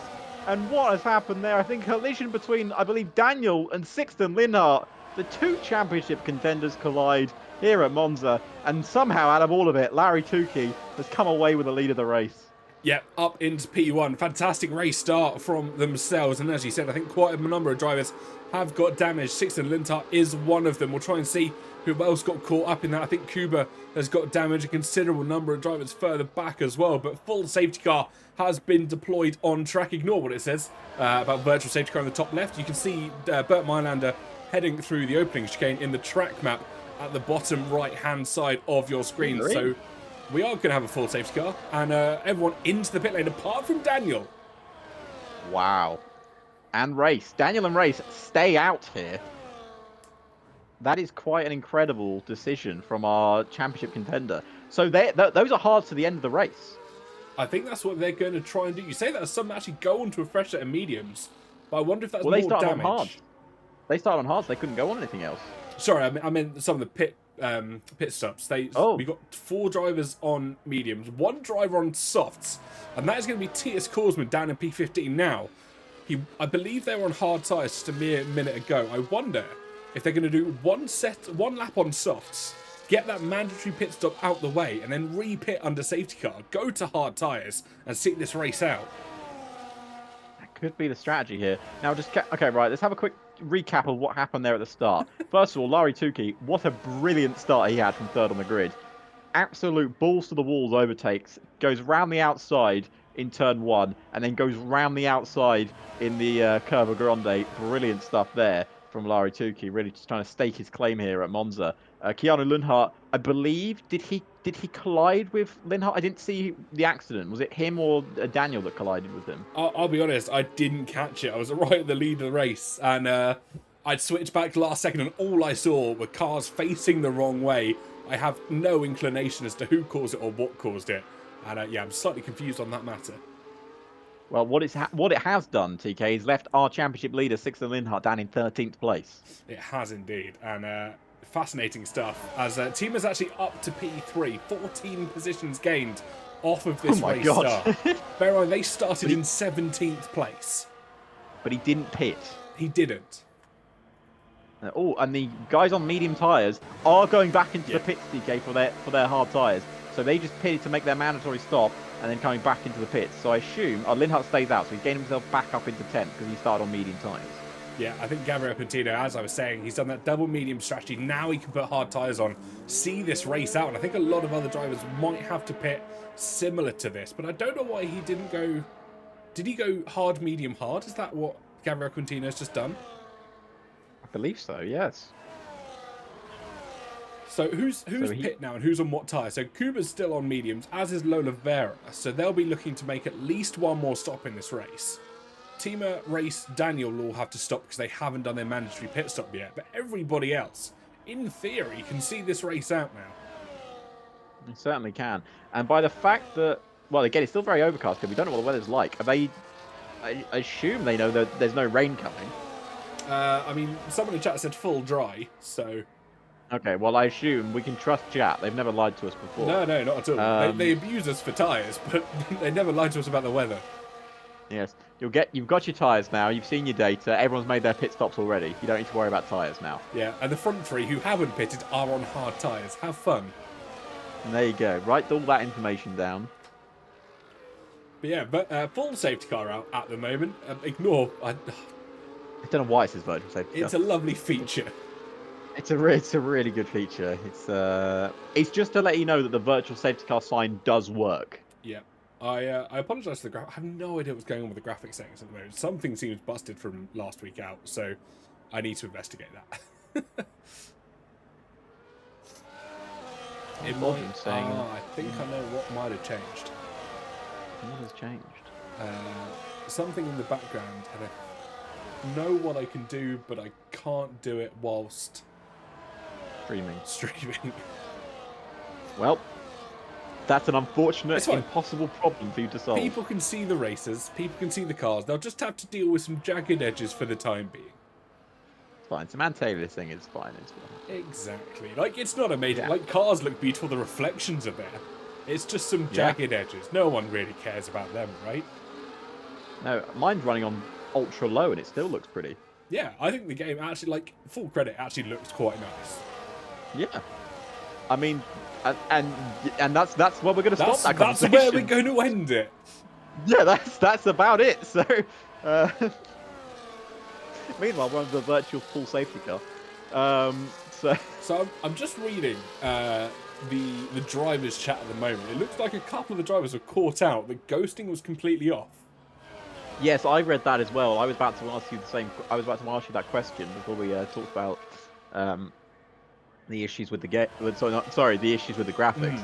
And what has happened there? I think collision between, I believe, Daniel and Sixten Linhart. The 2 championship contenders collide here at Monza. And somehow, out of all of it, Larry Turkey has come away with the lead of the race. Yep, up into P1. Fantastic race start from themselves. And as you said, I think quite a number of drivers have got damaged. Sixten Linhart is one of them. We'll try and see who else got caught up in that. I think Kuba has got damage. A considerable number of drivers further back as well. But full safety car has been deployed on track. Ignore what it says about virtual safety car on the top left. You can see Bert Meilander heading through the opening chicane in the track map at the bottom right-hand side of your screen. So we are going to have a full safety car and everyone into the pit lane apart from Daniel. Wow. And Race. Daniel and Race stay out here. That is quite an incredible decision from our championship contender. So those are hard to the end of the race. I think that's what they're going to try and do. You say that as some actually go onto a fresh set of mediums, but I wonder if that's Well, they more started damage. on hard. They started on hard, so they couldn't go on anything else. Sorry, I meant some of the pit stops. We got 4 drivers on mediums, 1 driver on softs, and that is going to be T.S. Korsman down in P15 now. I believe they were on hard tyres just a mere minute ago. I wonder if they're going to do one lap on softs, get that mandatory pit stop out the way, and then re-pit under safety car, go to hard tyres, and sit this race out. That could be the strategy here. Now, okay, right, let's have a quick recap of what happened there at the start. First of all, Larry Tukey, what a brilliant start he had from 3rd on the grid. Absolute balls to the walls overtakes, goes round the outside in turn 1, and then goes round the outside in the Curva Grande. Brilliant stuff there from Larry Tukey, really just trying to stake his claim here at Monza. Keanu Lundhart, I believe, did he collide with Lundhart? I didn't see the accident. Was it him or Daniel that collided with him? I'll be honest, I didn't catch it. I was right at the lead of the race, and I'd switched back last second, and all I saw were cars facing the wrong way. I have no inclination as to who caused it or what caused it, and yeah, I'm slightly confused on that matter. Well, what it has done, TK, is left our championship leader, Sixten Lindhart, down in 13th place. It has indeed, and fascinating stuff, as team is actually up to P3, 14 positions gained off of this race start. Bear in mind, they started in 17th place. But he didn't pit. He didn't. Oh, and the guys on medium tyres are going back into the pits, TK, for their hard tyres. So they just pitted to make their mandatory stop, and then coming back into the pits. So I assume Lindhart stays out, so he's gained himself back up into 10th because he started on medium tyres. Yeah, I think Gabriel Quintino, as I was saying, he's done that double medium strategy. Now he can put hard tyres on, see this race out. And I think a lot of other drivers might have to pit similar to this, but I don't know why he didn't go... Did he go hard, medium, hard? Is that what Gabriel Quintino's just done? I believe so, yes. So who's pit now and who's on what tyre? So Kuba's still on mediums, as is Lola Vera. So they'll be looking to make at least one more stop in this race. Tima, Race, Daniel will all have to stop because they haven't done their mandatory pit stop yet. But everybody else, in theory, can see this race out now. They certainly can. And by the fact that, well, again, it's still very overcast because we don't know what the weather's like. I assume they know that there's no rain coming. I mean, someone in chat said full dry, so... Okay, well, I assume we can trust chat. They've never lied to us before. No, not at all. They abuse us for tyres, but they never lied to us about the weather. Yes, you've got your tyres now. You've seen your data. Everyone's made their pit stops already. You don't need to worry about tyres now. Yeah, and the front 3 who haven't pitted are on hard tyres. Have fun. And there you go. Write all that information down. But yeah, full safety car out at the moment. Ignore... I don't know why it says virtual safety car. It's a lovely feature. It's a really good feature. It's just to let you know that the virtual safety car sign does work. Yeah. I apologise for the graphics. I have no idea what's going on with the graphic settings at the moment. Something seems busted from last week out, so I need to investigate that. I think I know what might have changed. What has changed? Something in the background, and I know what I can do, but I can't do it whilst streaming. Well, that's an unfortunate, impossible problem for you to solve. People can see the races, people can see the cars. They'll just have to deal with some jagged edges for the time being. It's fine. Samantha Taylor's thing is fine as well. Exactly. Like, it's not a major... Like, cars look beautiful, the reflections are there. It's just some jagged edges. No one really cares about them, right? No, mine's running on ultra low and it still looks pretty. Yeah, I think the game actually, like, full credit, actually looks quite nice. Yeah. I mean, and that's where we're going to stop that conversation. That's where we're going to end it. Yeah, that's about it. So, meanwhile, we're on the virtual full safety car. So I'm just reading the drivers' chat at the moment. It looks like a couple of the drivers were caught out. The ghosting was completely off. Yes, I read that as well. I was about to ask you that question before we talked about the issues with the the issues with the graphics.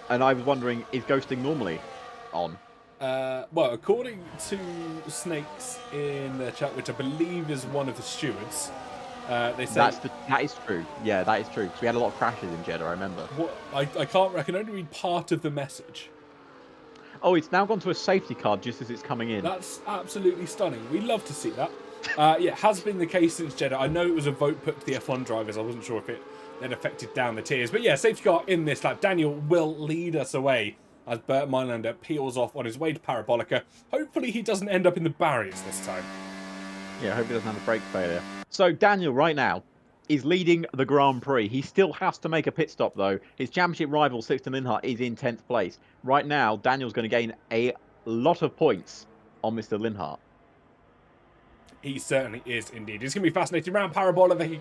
And I was wondering, is ghosting normally on? Well, according to Snakes in the chat, which I believe is one of the stewards, they say that is true. Yeah, that is true. Because we had a lot of crashes in Jeddah, I remember. what I can only read part of the message. Oh, it's now gone to a safety car just as it's coming in. That's absolutely stunning. We love to see that. Yeah, has been the case since Jeddah. I know it was a vote put to the F1 drivers. I wasn't sure if it then affected down the tiers. But yeah, safety car in this lap. Daniel will lead us away as Bert Meilander peels off on his way to Parabolica. Hopefully he doesn't end up in the barriers this time. Yeah, I hope he doesn't have a brake failure. So Daniel right now is leading the Grand Prix. He still has to make a pit stop though. His championship rival Sixten Linhart is in 10th place. Right now, Daniel's going to gain a lot of points on Mr. Linhart. He certainly is indeed. It's going to be fascinating. Round Parabolica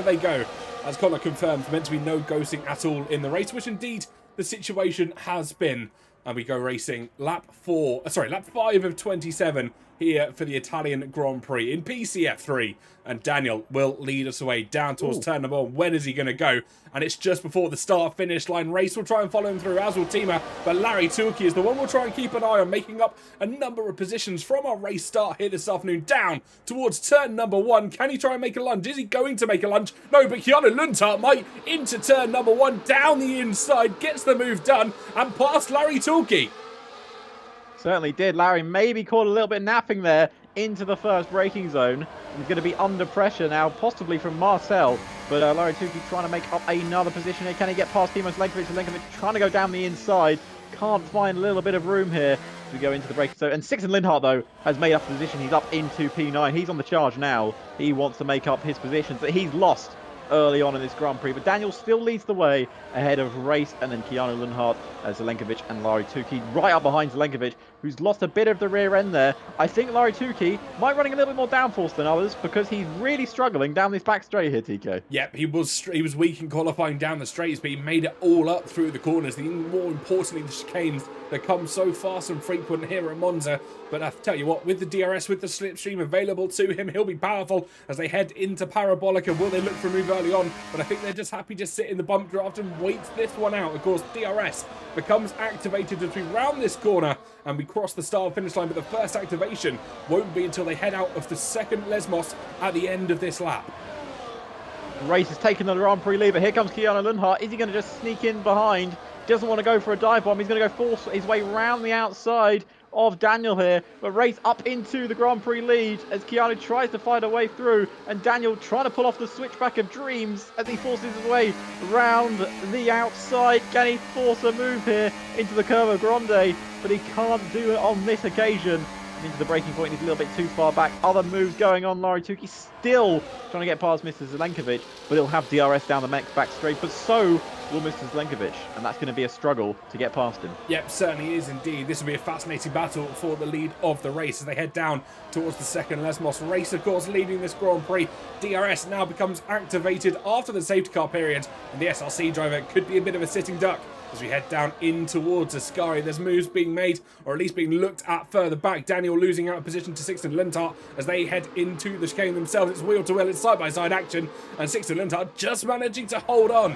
they go. As Connor confirmed, meant to be no ghosting at all in the race, which indeed the situation has been. And we go racing lap 5 of 27 here for the Italian Grand Prix in PCF3. And Daniel will lead us away down towards turn number 1. When is he going to go? And it's just before the start-finish line race. We'll try and follow him through, as will Tima. But Larry Turkey is the one we'll try and keep an eye on, making up a number of positions from our race start here this afternoon down towards turn number 1. Can he try and make a lunge? Is he going to make a lunge? No, but Keanu Lundart might into turn number 1, down the inside, gets the move done, and past Larry Turkey. Certainly did. Larry maybe caught a little bit napping there into the first braking zone. He's going to be under pressure now, possibly from Marcel. But Larry Tukey trying to make up another position here. Can he get past Timos Lenkovic? Lenkovic trying to go down the inside. Can't find a little bit of room here as we go into the braking zone. And Sixten Linhart, though, has made up the position. He's up into P9. He's on the charge now. He wants to make up his position. So he's lost early on in this Grand Prix, but Daniel still leads the way ahead of Race and then Keanu Lundhart, Zelenkovic and Larry Tukey right up behind Zelenkovic, who's lost a bit of the rear end there. I think Larry Tukey might running a little bit more downforce than others because he's really struggling down this back straight here, TK. Yep, he was weak in qualifying down the straights, but he made it all up through the corners. Even more importantly, the chicanes that come so fast and frequent here at Monza. But I tell you what, with the DRS, with the slipstream available to him, he'll be powerful as they head into Parabolica. Will they look for a move early on? But I think they're just happy to sit in the bump draft and wait this one out. Of course, DRS becomes activated as we round this corner and we cross the start-finish line. But the first activation won't be until they head out of the second Lesmos at the end of this lap. Race has taken the Grand Prix lead, but here comes Keanu Lundhart. Is he going to just sneak in behind? Doesn't want to go for a dive bomb. He's going to go force his way round the outside of Daniel here, but Race up into the Grand Prix lead as Keanu tries to find a way through, and Daniel trying to pull off the switchback of dreams as he forces his way round the outside. Can he force a move here into the Curva Grande? But he can't do it on this occasion. Into the braking point, he's a little bit too far back. Other moves going on. Larry Tukey still trying to get past Mr. Zelenkovic, but he'll have DRS down the back straight, but so will Mr. Zelenkovic, and that's going to be a struggle to get past him. Yep, certainly is indeed. This will be a fascinating battle for the lead of the race as they head down towards the second Lesmos. Race, of course, leading this Grand Prix. DRS now becomes activated after the safety car period, and the SRC driver could be a bit of a sitting duck as we head down in towards Ascari. There's moves being made, or at least being looked at further back. Daniel losing out of position to Sixten Lundhart as they head into the chicane themselves. It's wheel to wheel, it's side-by-side action, and Sixten Lundhart just managing to hold on.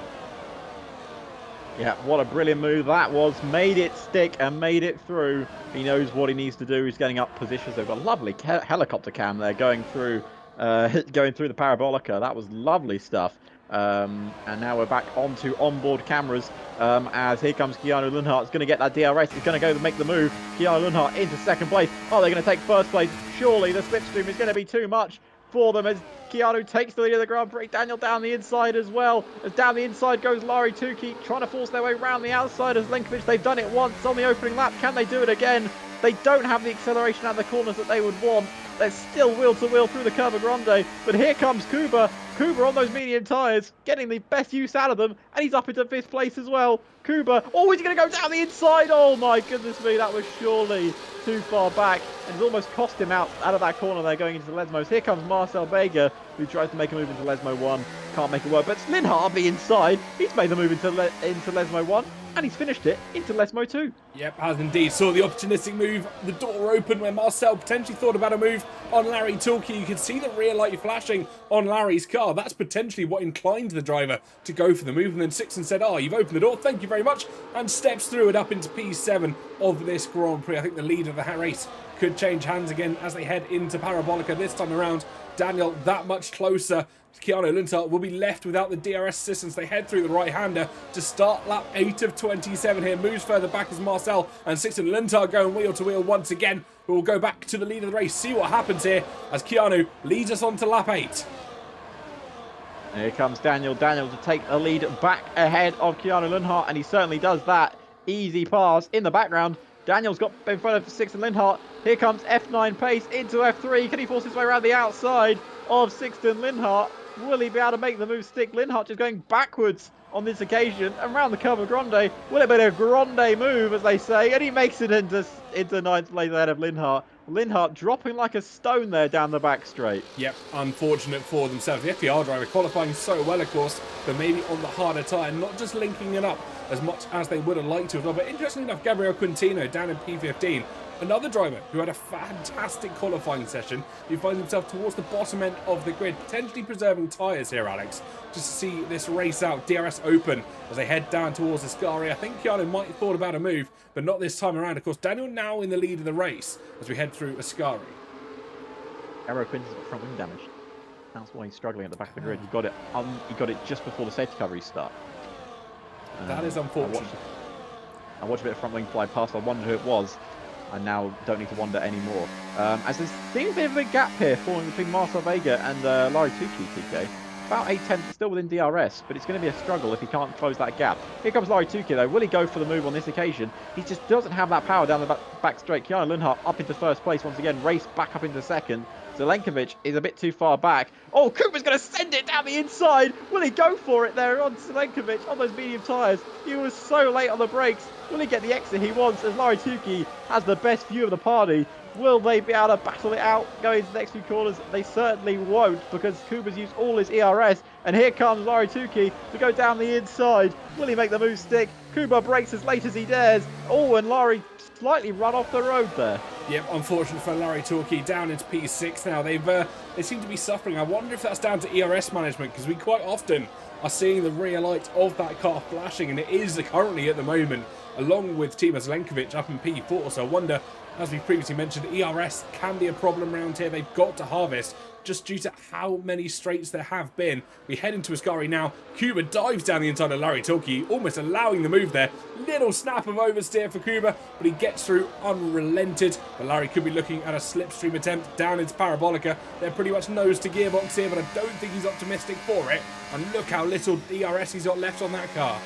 Yeah, what a brilliant move that was. Made it stick and made it through. He knows what he needs to do. He's getting up positions. They've got a lovely helicopter cam there going through the Parabolica. That was lovely stuff. And now we're back onto onboard cameras as here comes Keanu Lundhart. He's going to get that DRS. He's going to go to make the move. Keanu Lundhart into second place. Oh, they're going to take first place. Surely the slipstream is going to be too much for them as Keanu takes the lead of the Grand Prix. Daniel down the inside as well. As down the inside goes Larry Tukey, trying to force their way around the outside as Lenkovic. They've done it once on the opening lap. Can they do it again? They don't have the acceleration at the corners that they would want. They're still wheel to wheel through the Curva Grande. But here comes Kuba. Kuba on those medium tyres, getting the best use out of them. And he's up into 5th place as well. Kuba, oh, he's going to go down the inside. Oh my goodness me, that was surely too far back. And it's almost cost him out of that corner there going into the Lesmos. Here comes Marcel Bega, who tries to make a move into Lesmo 1. Can't make it work, but Linhart on the inside. He's made the move into Lesmo 1. and he's finished it into Lesmo 2. Yep, has indeed. Saw the opportunistic move, the door open where Marcel potentially thought about a move on Larry Torquay. You could see the rear light flashing on Larry's car. That's potentially what inclined the driver to go for the move. And then Sixton said, "Oh, you've opened the door, thank you very much," and steps through it up into P7 of this Grand Prix. I think the lead of the race could change hands again as they head into Parabolica this time around. Daniel that much closer. Keanu Linthart will be left without the DRS assistance. They head through the right-hander to start lap 8 of 27 here. Moves further back as Marcel and Sixton Linthart going wheel to wheel once again. We'll go back to the lead of the race, see what happens here as Keanu leads us on to lap 8. Here comes Daniel. Daniel to take a lead back ahead of Keanu Linthart, and he certainly does that. Easy pass in the background. Daniel's got in front of Sixton Linthart. Here comes F9 pace into F3. Can he force his way around the outside of Sixton Linthart? Will he be able to make the move stick? Linthart just going backwards on this occasion and round the curve of Grande. Will it be a Grande move, as they say? And he makes it into ninth place ahead of Linthart. Linthart dropping like a stone there down the back straight. Yep, unfortunate for themselves. The FPR driver qualifying so well, of course, but maybe on the harder tyre, not just linking it up as much as they would have liked to as well. But interestingly enough, Gabriel Quintino down in P15, another driver who had a fantastic qualifying session, who finds himself towards the bottom end of the grid, potentially preserving tyres here, Alex, just to see this race out. DRS open as they head down towards Ascari. I think Keanu might have thought about a move, but not this time around. Of course, Daniel now in the lead of the race as we head through Ascari. Gabriel Quinton's got front wing damage. That's why he's struggling at the back of the grid. He got it just before the safety car restart. That is unfortunate. I watched a bit of front wing fly past. I wondered who it was. I now don't need to wonder anymore. As there seems a bit of a big gap here falling between Marcel Vega and Larry Tukey, TK. About 8/10 still within DRS, but it's going to be a struggle if he can't close that gap. Here comes Larry Tukey though. Will he go for the move on this occasion? He just doesn't have that power down the back straight. Keanu Linthart up into first place once again. Race back up into second. Zelenkovic is a bit too far back. Oh, Cooper's going to send it down the inside. Will he go for it there on Zelenkovic on those medium tyres? He was so late on the brakes. Will he get the exit he wants as Larry Tukey has the best view of the party? Will they be able to battle it out going into the next few corners? They certainly won't, because Cooper's used all his ERS. And here comes Larry Tukey to go down the inside. Will he make the move stick? Cooper brakes as late as he dares. Oh, and Larry slightly run off the road there. Yep, unfortunate for Larry Torquay, down into P6 now. They seem to be suffering. I wonder if that's down to ERS management, because we quite often are seeing the rear light of that car flashing, and it is currently at the moment, along with Timo Zelenkovic up in P4. So I wonder, as we previously mentioned, ERS can be a problem around here. They've got to harvest just due to how many straights there have been. We head into Ascari now. Kuba dives down the inside of Larry Torquay, almost allowing the move there. Little snap of oversteer for Kuba, but he gets through unrelented. But Larry could be looking at a slipstream attempt down into Parabolica. They're pretty much nose to gearbox here, but I don't think he's optimistic for it. And look how little ERS he's got left on that car.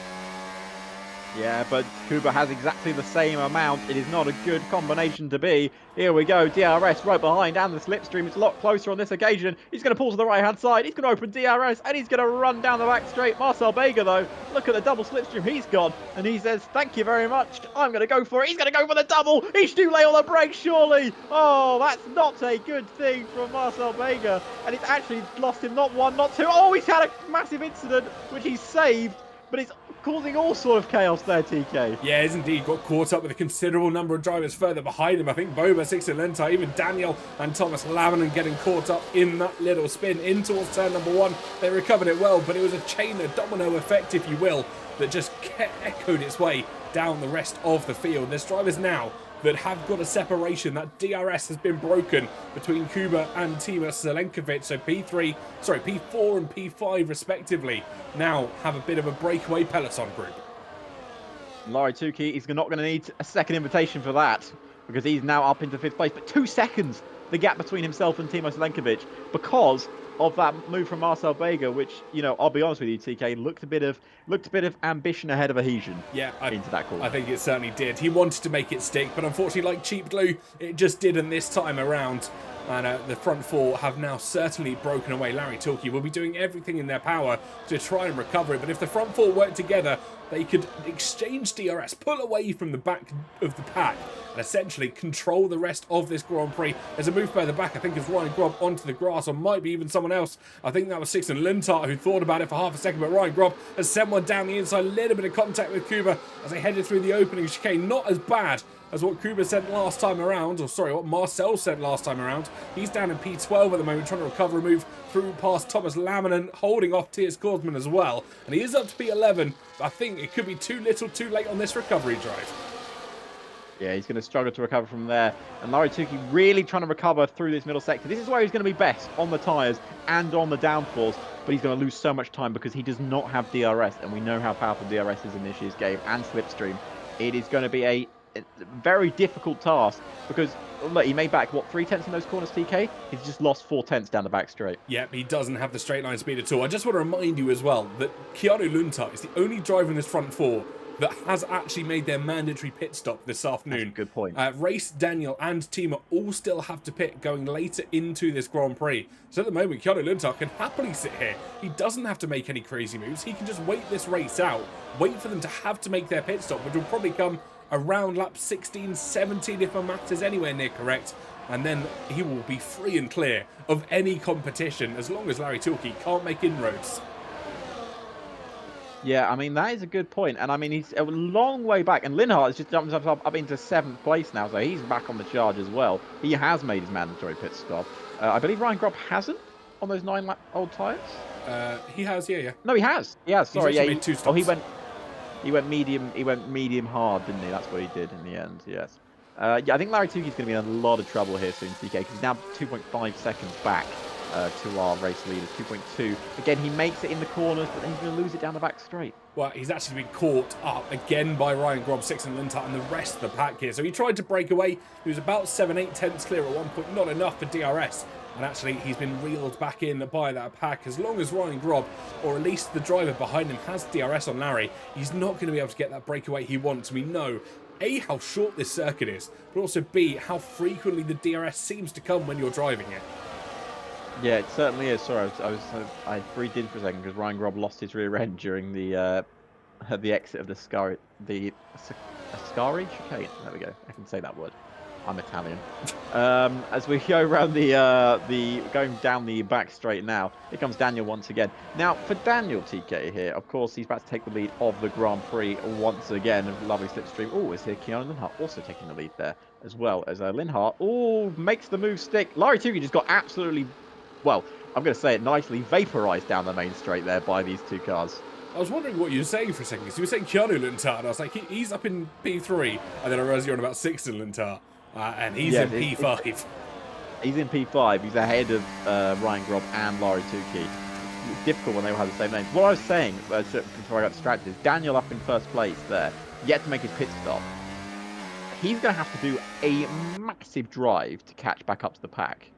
Yeah, but Kuba has exactly the same amount. It is not a good combination to be. Here we go, DRS right behind, and the slipstream. It's a lot closer on this occasion. He's going to pull to the right-hand side. He's going to open DRS, and he's going to run down the back straight. Marcel Vega, though, look at the double slipstream he's got. And he says, thank you very much. I'm going to go for it. He's going to go for the double. He's too late on the brakes, surely. Oh, that's not a good thing from Marcel Vega. And it's actually lost him not one, not two. Oh, he's had a massive incident, which he's saved. But it's causing all sort of chaos there, TK. Yeah, he's indeed got caught up with a considerable number of drivers further behind him. I think Boba, Sixton Linthart, even Daniel and Thomas Lavinen getting caught up in that little spin in towards turn number 1. They recovered it well, but it was a chain, a domino effect, if you will, that just echoed its way down the rest of the field. There's drivers now that have got a separation. That DRS has been broken between Kuba and Timo Zelenkovic. So P4 and P5 respectively now have a bit of a breakaway peloton group. Larry Tukey is not going to need a second invitation for that, because he's now up into 5th place. But 2 seconds, the gap between himself and Timo Zelenkovic, because of that move from Marcel Vega, which, you know, I'll be honest with you, TK, looked a bit of ambition ahead of adhesion. Yeah, into that corner. I think it certainly did. He wanted to make it stick, but unfortunately, like cheap glue, it just didn't this time around. And the front four have now certainly broken away. Larry Tilke will be doing everything in their power to try and recover it. But if the front four work together, they could exchange DRS, pull away from the back of the pack, and essentially control the rest of this Grand Prix. There's a move further back, I think it's Ryan Grob onto the grass, or might be even someone else. I think that was Sixten Lindhart who thought about it for half a second, but Ryan Grob has sent one down the inside. A little bit of contact with Kuba as they headed through the opening chicane. Not as bad as what Kuba sent last time around, or sorry, what Marcel sent last time around. He's down in P12 at the moment, trying to recover a move through past Thomas Laminen, holding off Tiers Korsman as well. And he is up to P11, but I think it could be too little too late on this recovery drive. Yeah, he's going to struggle to recover from there. And Larry Tukey really trying to recover through this middle sector. This is where he's going to be best, on the tyres and on the downforce. But he's going to lose so much time because he does not have DRS. And we know how powerful DRS is in this year's game, and Slipstream. It is going to be a very difficult task because, look, he made back, what, 3/10 in those corners, TK? He's just lost 4/10 down the back straight. Yep, he doesn't have the straight line speed at all. I just want to remind you as well that Keanu Lundtart is the only driver in this front four that has actually made their mandatory pit stop this afternoon. That's a good point. Race, Daniel and Tima all still have to pit going later into this Grand Prix. So at the moment, Keanu Lundtart can happily sit here. He doesn't have to make any crazy moves. He can just wait this race out, wait for them to have to make their pit stop, which will probably come around lap 16, 17 if my maths is anywhere near correct. And then he will be free and clear of any competition as long as Larry Tilke can't make inroads. Yeah, I mean, that is a good point. And I mean, he's a long way back. And Linhart has just jumped up into 7th place now. So he's back on the charge as well. He has made his mandatory pit stop. I believe Ryan Grob hasn't on those 9-lap-old tyres. He has, yeah. No, he has. Yeah, sorry. He's made 2 stops. Oh, he went medium hard, didn't he? That's what he did in the end, yes. Yeah, I think Larry Tukey's going to be in a lot of trouble here soon, TK, because he's now 2.5 seconds back to our race leaders, 2.2. Again, he makes it in the corners, but then he's going to lose it down the back straight. Well, he's actually been caught up again by Ryan Grob, Sixten Lindhart, and the rest of the pack here. So he tried to break away. He was about 7-8 tenths clear at one point, not enough for DRS. And actually, he's been reeled back in by that pack. As long as Ryan Grob, or at least the driver behind him, has DRS on Larry, he's not going to be able to get that breakaway he wants. We know, A, how short this circuit is, but also B, how frequently the DRS seems to come when you're driving it. Yeah, it certainly is. Sorry, I breathed in for a second because Ryan Grob lost his rear end during the exit of the Ascari chicane. There we go. I can say that word. I'm Italian. As we go around going down the back straight now, here comes Daniel once again. Now, for Daniel TK here, of course, he's about to take the lead of the Grand Prix once again. A lovely slipstream. Oh, is here Keanu Lindhart also taking the lead there, as well as Lindhart. Oh, makes the move stick. Larry Tukey just got absolutely, well, I'm going to say it nicely, vaporized down the main straight there by these two cars. I was wondering what you were saying for a second, because you were saying Keanu Lindhart, and I was like, he's up in P3, and then I realised you're on about Sixten Lindhart. And he's in P5. He's in P5. He's ahead of Ryan Grob and Larry Tukey. It's difficult when they all have the same names. What I was saying, before I got distracted, is Daniel up in 1st place there, yet to make his pit stop. He's going to have to do a massive drive to catch back up to the pack.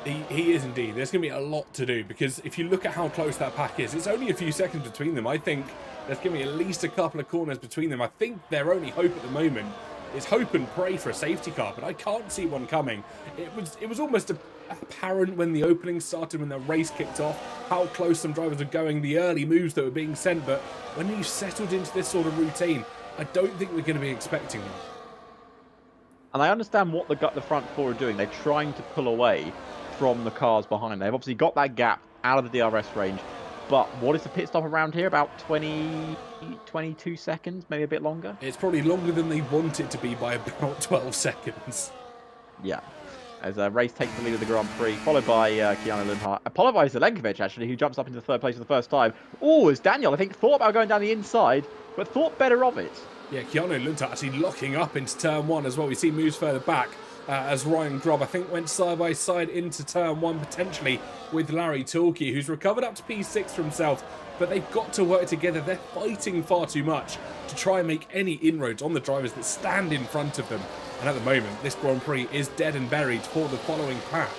He is indeed. There's going to be a lot to do, because if you look at how close that pack is, it's only a few seconds between them. I think there's going to be at least a couple of corners between them. I think their only hope at the moment is hope and pray for a safety car, but I can't see one coming. It was almost apparent when the opening started, when the race kicked off, how close some drivers were going, the early moves that were being sent, but when you settled into this sort of routine, I don't think we're going to be expecting one. And I understand what the front four are doing. They're trying to pull away from the cars behind. They've obviously got that gap out of the DRS range, but what is the pit stop around here? About 22 seconds, maybe a bit longer? It's probably longer than they want it to be by about 12 seconds. Yeah. As Race takes the lead of the Grand Prix, followed by Keanu Lindhart, followed by Zelenkovic, actually, who jumps up into 3rd place for the first time. Oh, as Daniel, I think, thought about going down the inside, but thought better of it. Yeah, Keanu Lindhart actually locking up into turn 1 as well. We see moves further back as Ryan Grob, I think, went side by side into turn 1, potentially with Larry Tilke, who's recovered up to P6 for himself. But they've got to work together. They're fighting far too much to try and make any inroads on the drivers that stand in front of them. And at the moment, this Grand Prix is dead and buried for the following pack.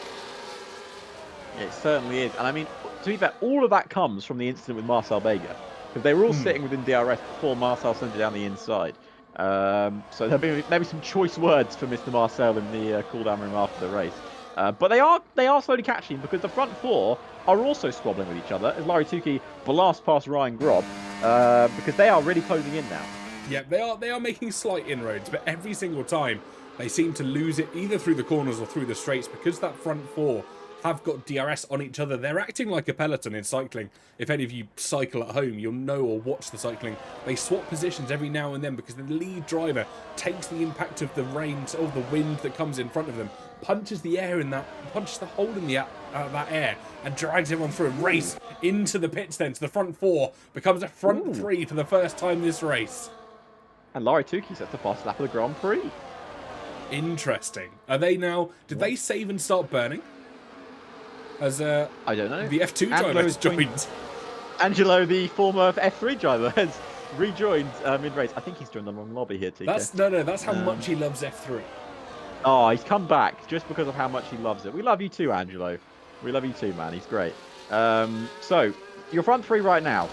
It certainly is. And I mean, to be fair, all of that comes from the incident with Marcel Bega, because they were all sitting within DRS before Marcel sent it down the inside. So there'll be maybe some choice words for Mr. Marcel in the cool-down room after the race. But they are slowly catching because the front four are also squabbling with each other as Larry Tukey blasts past Ryan Grob because they are really closing in now. Yeah, they are making slight inroads, but every single time they seem to lose it either through the corners or through the straights because that front four have got DRS on each other. They're acting like a peloton in cycling. If any of you cycle at home, you'll know or watch the cycling. They swap positions every now and then because the lead driver takes the impact of the rain or the wind that comes in front of them, punches the hole in that air and drags everyone through a race into the pits. Then to the front four becomes a front three for the first time this race. And Larry Tukey sets the fast lap of the Grand Prix. Interesting. Are they now? Did they save and start burning? As I don't know. The F2 driver has joined. Angelo, the former F3 driver, has rejoined mid-race. I think he's joined the wrong lobby here, TK. That's how much he loves F3. Oh, he's come back just because of how much he loves it. We love you too, Angelo. We love you too, man. He's great. So, your front three right now.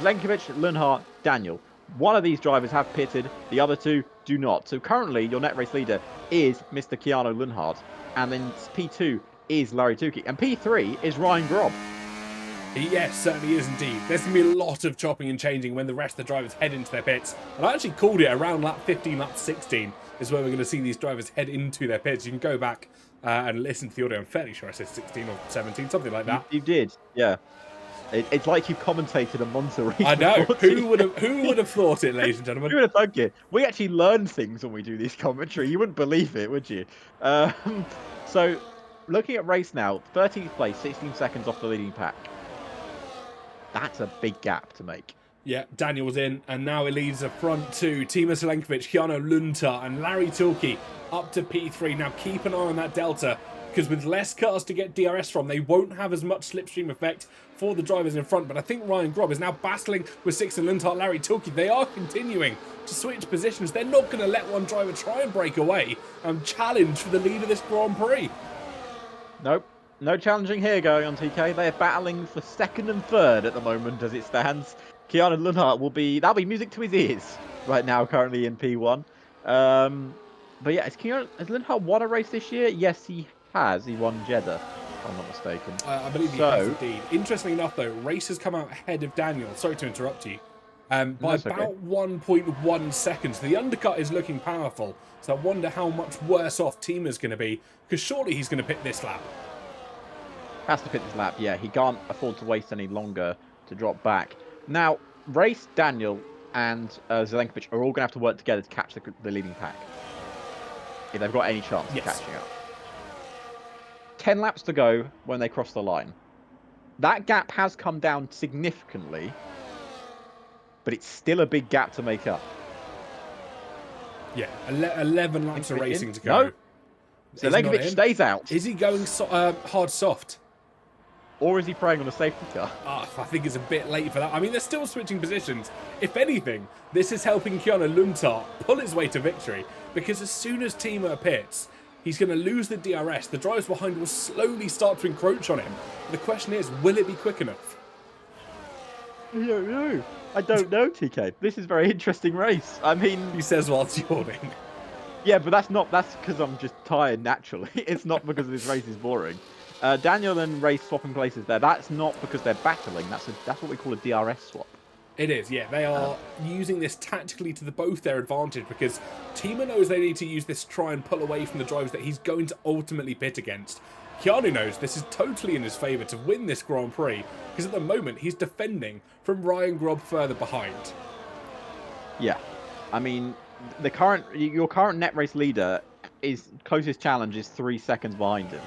Zelenkovic, Lundhart, Daniel. One of these drivers have pitted, the other two do not. So currently, your net race leader is Mr. Keanu Lundhart. And then P2 is Larry Tukey. And P3 is Ryan Grob. Yes, certainly is indeed. There's going to be a lot of chopping and changing when the rest of the drivers head into their pits. And I actually called it around lap 15, lap 16 is where we're going to see these drivers head into their pits. You can go back and listen to the audio. I'm fairly sure I said 16 or 17, something like that. You did, yeah. It's like you commentated a Monza race. I know. Who would have thought it, ladies and gentlemen? Who would have thunk it? We actually learn things when we do this commentary. You wouldn't believe it, would you? So, looking at race now, 13th place, 16 seconds off the leading pack. That's a big gap to make. Yeah, Daniel's in, and now it leads the front two. Timo Zelenkovic, Keanu Lundhart, and Larry Tukey up to P3. Now keep an eye on that delta, because with less cars to get DRS from, they won't have as much slipstream effect for the drivers in front. But I think Ryan Grob is now battling with Sixten Lundhart, Larry Tukey. They are continuing to switch positions. They're not going to let one driver try and break away and challenge for the lead of this Grand Prix. Nope. No challenging here going on, TK. They are battling for second and third at the moment as it stands. Keanu Lundhart that'll be music to his ears right now, currently in P1. But yeah, has Lundhart won a race this year? Yes, he has. He won Jeddah, if I'm not mistaken. I believe he has indeed. Interestingly enough, though, race has come out ahead of Daniel. Sorry to interrupt you. By about 1.1 seconds. The undercut is looking powerful. So I wonder how much worse off Tima's going to be, because surely he's going to pit this lap. Has to pit this lap, yeah. He can't afford to waste any longer to drop back. Now, Race, Daniel, and Zelenkovic are all going to have to work together to catch the leading pack. If they've got any chance of catching up. 10 laps to go when they cross the line. That gap has come down significantly, but it's still a big gap to make up. Yeah, 11 laps of racing to go. No. Zelenkovic stays out. Is he going hard soft? Or is he preying on a safety car? I think it's a bit late for that. I mean, they're still switching positions. If anything, this is helping Keanu Lundhart pull his way to victory, because as soon as Timo pits, he's going to lose the DRS. The drivers behind will slowly start to encroach on him. The question is, will it be quick enough? I don't know. I don't know, TK. This is a very interesting race. I mean... He says whilst yawning. Yeah, but that's because I'm just tired naturally. It's not because this race is boring. Daniel and Race swapping places there. That's not because they're battling. That's what we call a DRS swap. It is, yeah. They are using this tactically to both their advantage, because Timo knows they need to use this to try and pull away from the drivers that he's going to ultimately pit against. Keanu knows this is totally in his favour to win this Grand Prix, because at the moment he's defending from Ryan Grob further behind. Yeah. I mean, your current net race leader, is closest challenge is 3 seconds behind him.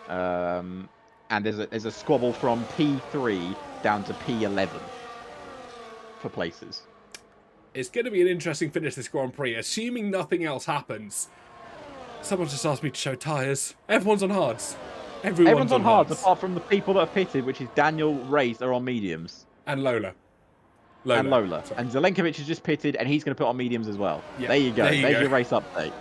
And there's a squabble from P3 down to P11 for places. It's going to be an interesting finish this Grand Prix, assuming nothing else happens. Someone just asked me to show tyres. Everyone's on hards. Everyone's on hards, apart from the people that have pitted, which is Daniel, Race, are on mediums. And Lola. And Lola. Sorry. And Zelenkovic has just pitted, and he's going to put on mediums as well. Yeah, there you go. There's your race update.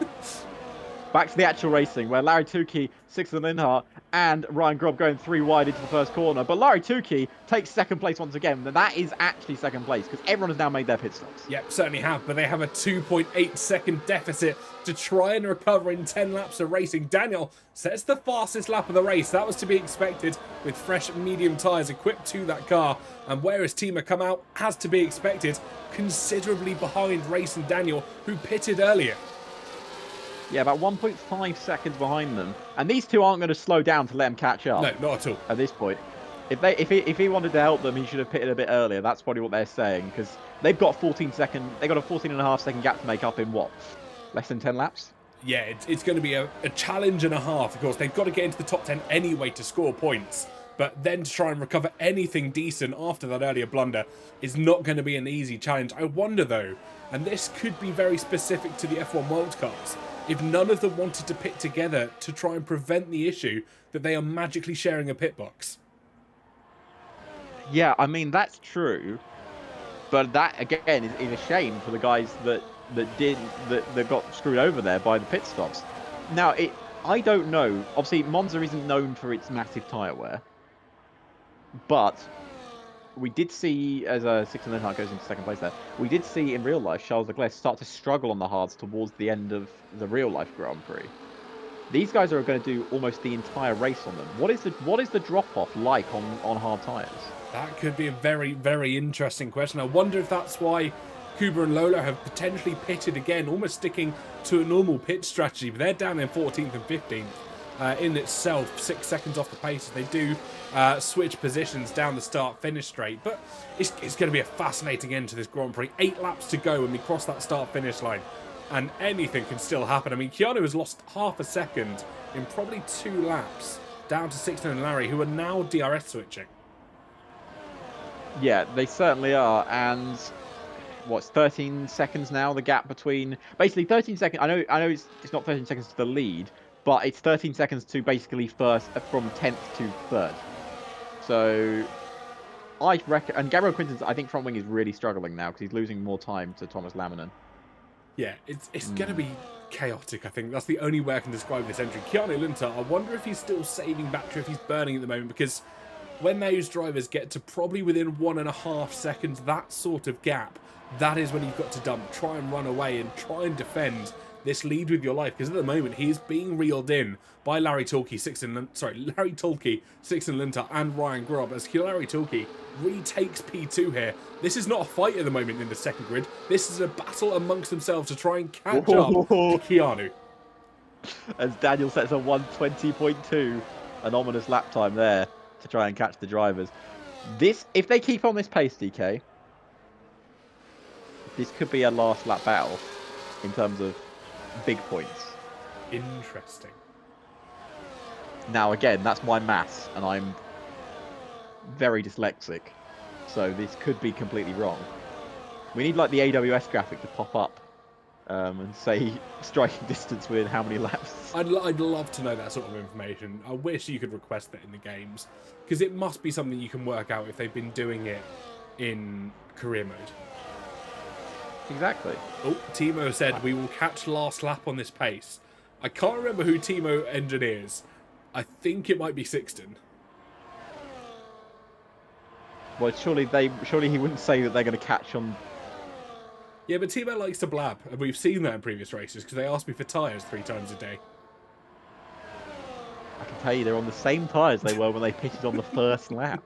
Back to the actual racing, where Larry Tukey, Sixten Linhart, and Ryan Grubb going 3 wide into the first corner. But Larry Tukey takes second place once again. And that is actually second place, because everyone has now made their pit stops. Yep, certainly have, but they have a 2.8 second deficit to try and recover in 10 laps of racing. Daniel sets the fastest lap of the race. That was to be expected with fresh medium tyres equipped to that car. And whereas Timo come out, as to be expected, considerably behind Racing Daniel, who pitted earlier. Yeah, about 1.5 seconds behind them. And these two aren't going to slow down to let them catch up. No, not at all. At this point. If he wanted to help them, he should have pitted a bit earlier. That's probably what they're saying, because they've got 14 second. They got a 14.5 second gap to make up in what? Less than 10 laps? Yeah, it's going to be a challenge and a half. Of course, they've got to get into the top 10 anyway to score points. But then to try and recover anything decent after that earlier blunder is not going to be an easy challenge. I wonder, though, and this could be very specific to the F1 World Cups, if none of them wanted to pit together to try and prevent the issue that they are magically sharing a pit box. Yeah, I mean, that's true. But that, again, is a shame for the guys that got screwed over there by the pit stops. Now, I don't know. Obviously, Monza isn't known for its massive tyre wear. But we did see, as Sixten Linhart goes into second place there, we did see in real life Charles Leclerc start to struggle on the hards towards the end of the real life Grand Prix. These guys are going to do almost the entire race on them. What is the drop off like on hard tyres? That could be a very, very interesting question. I wonder if that's why Kuba and Lola have potentially pitted again, almost sticking to a normal pit strategy. But they're down in 14th and 15th. In itself, 6 seconds off the pace. They do switch positions down the start-finish straight. But it's going to be a fascinating end to this Grand Prix. 8 laps to go when we cross that start-finish line. And anything can still happen. I mean, Keanu has lost half a second in probably 2 laps, down to Sixten and Larry, who are now DRS switching. Yeah, they certainly are. And what's 13 seconds now? The gap between basically 13 seconds. I know it's not 13 seconds to the lead, but it's 13 seconds to basically first from 10th to 3rd. So I reckon, and Gabriel Quinton's, I think front wing is really struggling now because he's losing more time to Thomas Laminen. Yeah, it's going to be chaotic, I think. That's the only way I can describe this entry. Keanu Linter, I wonder if he's still saving battery, if he's burning at the moment, because when those drivers get to probably within 1.5 seconds, that sort of gap, that is when you've got to dump, try and run away and try and defend this lead with your life, because at the moment he is being reeled in by Larry Tulke, Sixten Linter, and Ryan Grubb as Larry Tulke retakes P2 here. This is not a fight at the moment in the second grid. This is a battle amongst themselves to try and catch up to Keanu. As Daniel sets a 1:20.2, an ominous lap time there to try and catch the drivers. If they keep on this pace, DK, this could be a last lap battle in terms of big points. Interesting. Now, again, that's my maths, and I'm very dyslexic, so this could be completely wrong. We need, like, the AWS graphic to pop up and say striking distance within how many laps. I'd love to know that sort of information. I wish you could request that in the games, because it must be something you can work out if they've been doing it in career mode. Exactly. Oh, Timo said we will catch last lap on this pace. I can't remember who Timo engineers. I think it might be Sixten. Well, surely he wouldn't say that they're going to catch on. Yeah, but Timo likes to blab, and we've seen that in previous races because they asked me for tyres 3 times a day. I can tell you they're on the same tyres they were when they pitted on the first lap.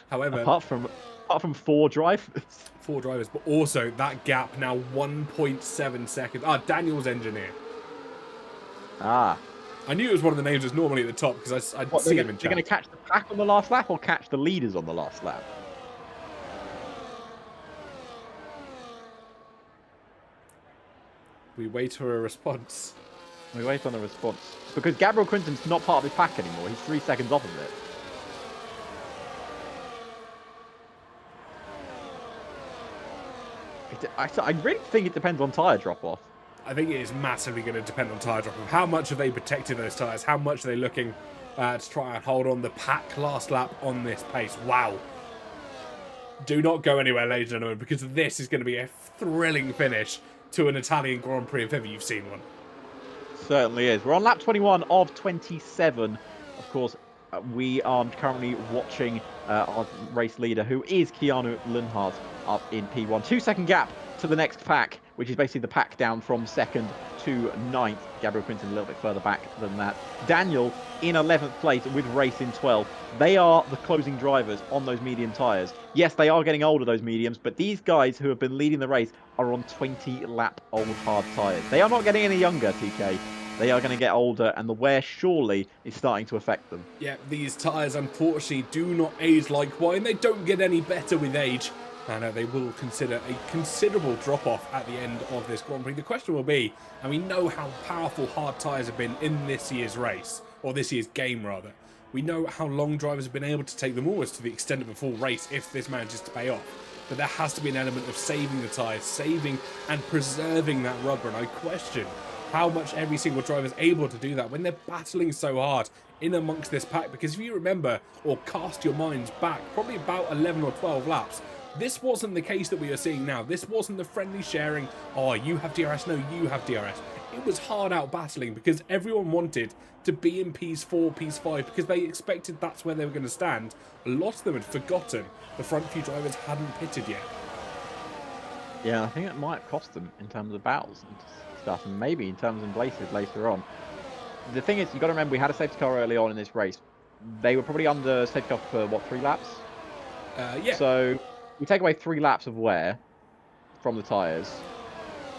However, apart from 4 drivers. 4 drivers, but also that gap now 1.7 seconds. Daniel's engineer. Ah. I knew it was one of the names that's normally at the top because I'd seen him in chat. They're going to catch the pack on the last lap or catch the leaders on the last lap? We wait for a response. We wait on a response. Because Gabriel Quinton's not part of this pack anymore. He's 3 seconds off of it. I really think it depends on tyre drop-off. I think it is massively going to depend on tyre drop-off. How much have they protected those tyres? How much are they looking to try and hold on the pack last lap on this pace? Wow. Do not go anywhere, ladies and gentlemen, because this is going to be a thrilling finish to an Italian Grand Prix if ever you've seen one. certainly is. We're on lap 21 of 27. Of course, we are currently watching our race leader, who is Keanu Linhart, up in P1. 2-second gap to the next pack, which is basically the pack down from 2nd to 9th. Gabriel Quinton a little bit further back than that. Daniel in 11th place with race in 12th. They are the closing drivers on those medium tyres. Yes, they are getting older, those mediums, but these guys who have been leading the race are on 20-lap-old hard tyres. They are not getting any younger, TK. They are going to get older, and the wear surely is starting to affect them. Yeah, these tyres unfortunately do not age like wine. They don't get any better with age. And they will consider a considerable drop-off at the end of this Grand Prix. The question will be, and we know how powerful hard tyres have been in this year's race, or this year's game rather. We know how long drivers have been able to take them almost to the extent of a full race if this manages to pay off. But there has to be an element of saving the tyres, saving and preserving that rubber. And I question how much every single driver is able to do that when they're battling so hard in amongst this pack. Because if you remember, or cast your minds back, probably about 11 or 12 laps, this wasn't the case that we are seeing now. This wasn't the friendly sharing, oh, you have DRS, no, you have DRS. It was hard out battling because everyone wanted to be in P4, P5 because they expected that's where they were going to stand. A lot of them had forgotten the front few drivers hadn't pitted yet. Yeah, I think it might have cost them in terms of battles and stuff, and maybe in terms of places later on. The thing is, you've got to remember, we had a safety car early on in this race. They were probably under safety car for, what, 3 laps? Yeah. So we take away 3 laps of wear from the tyres.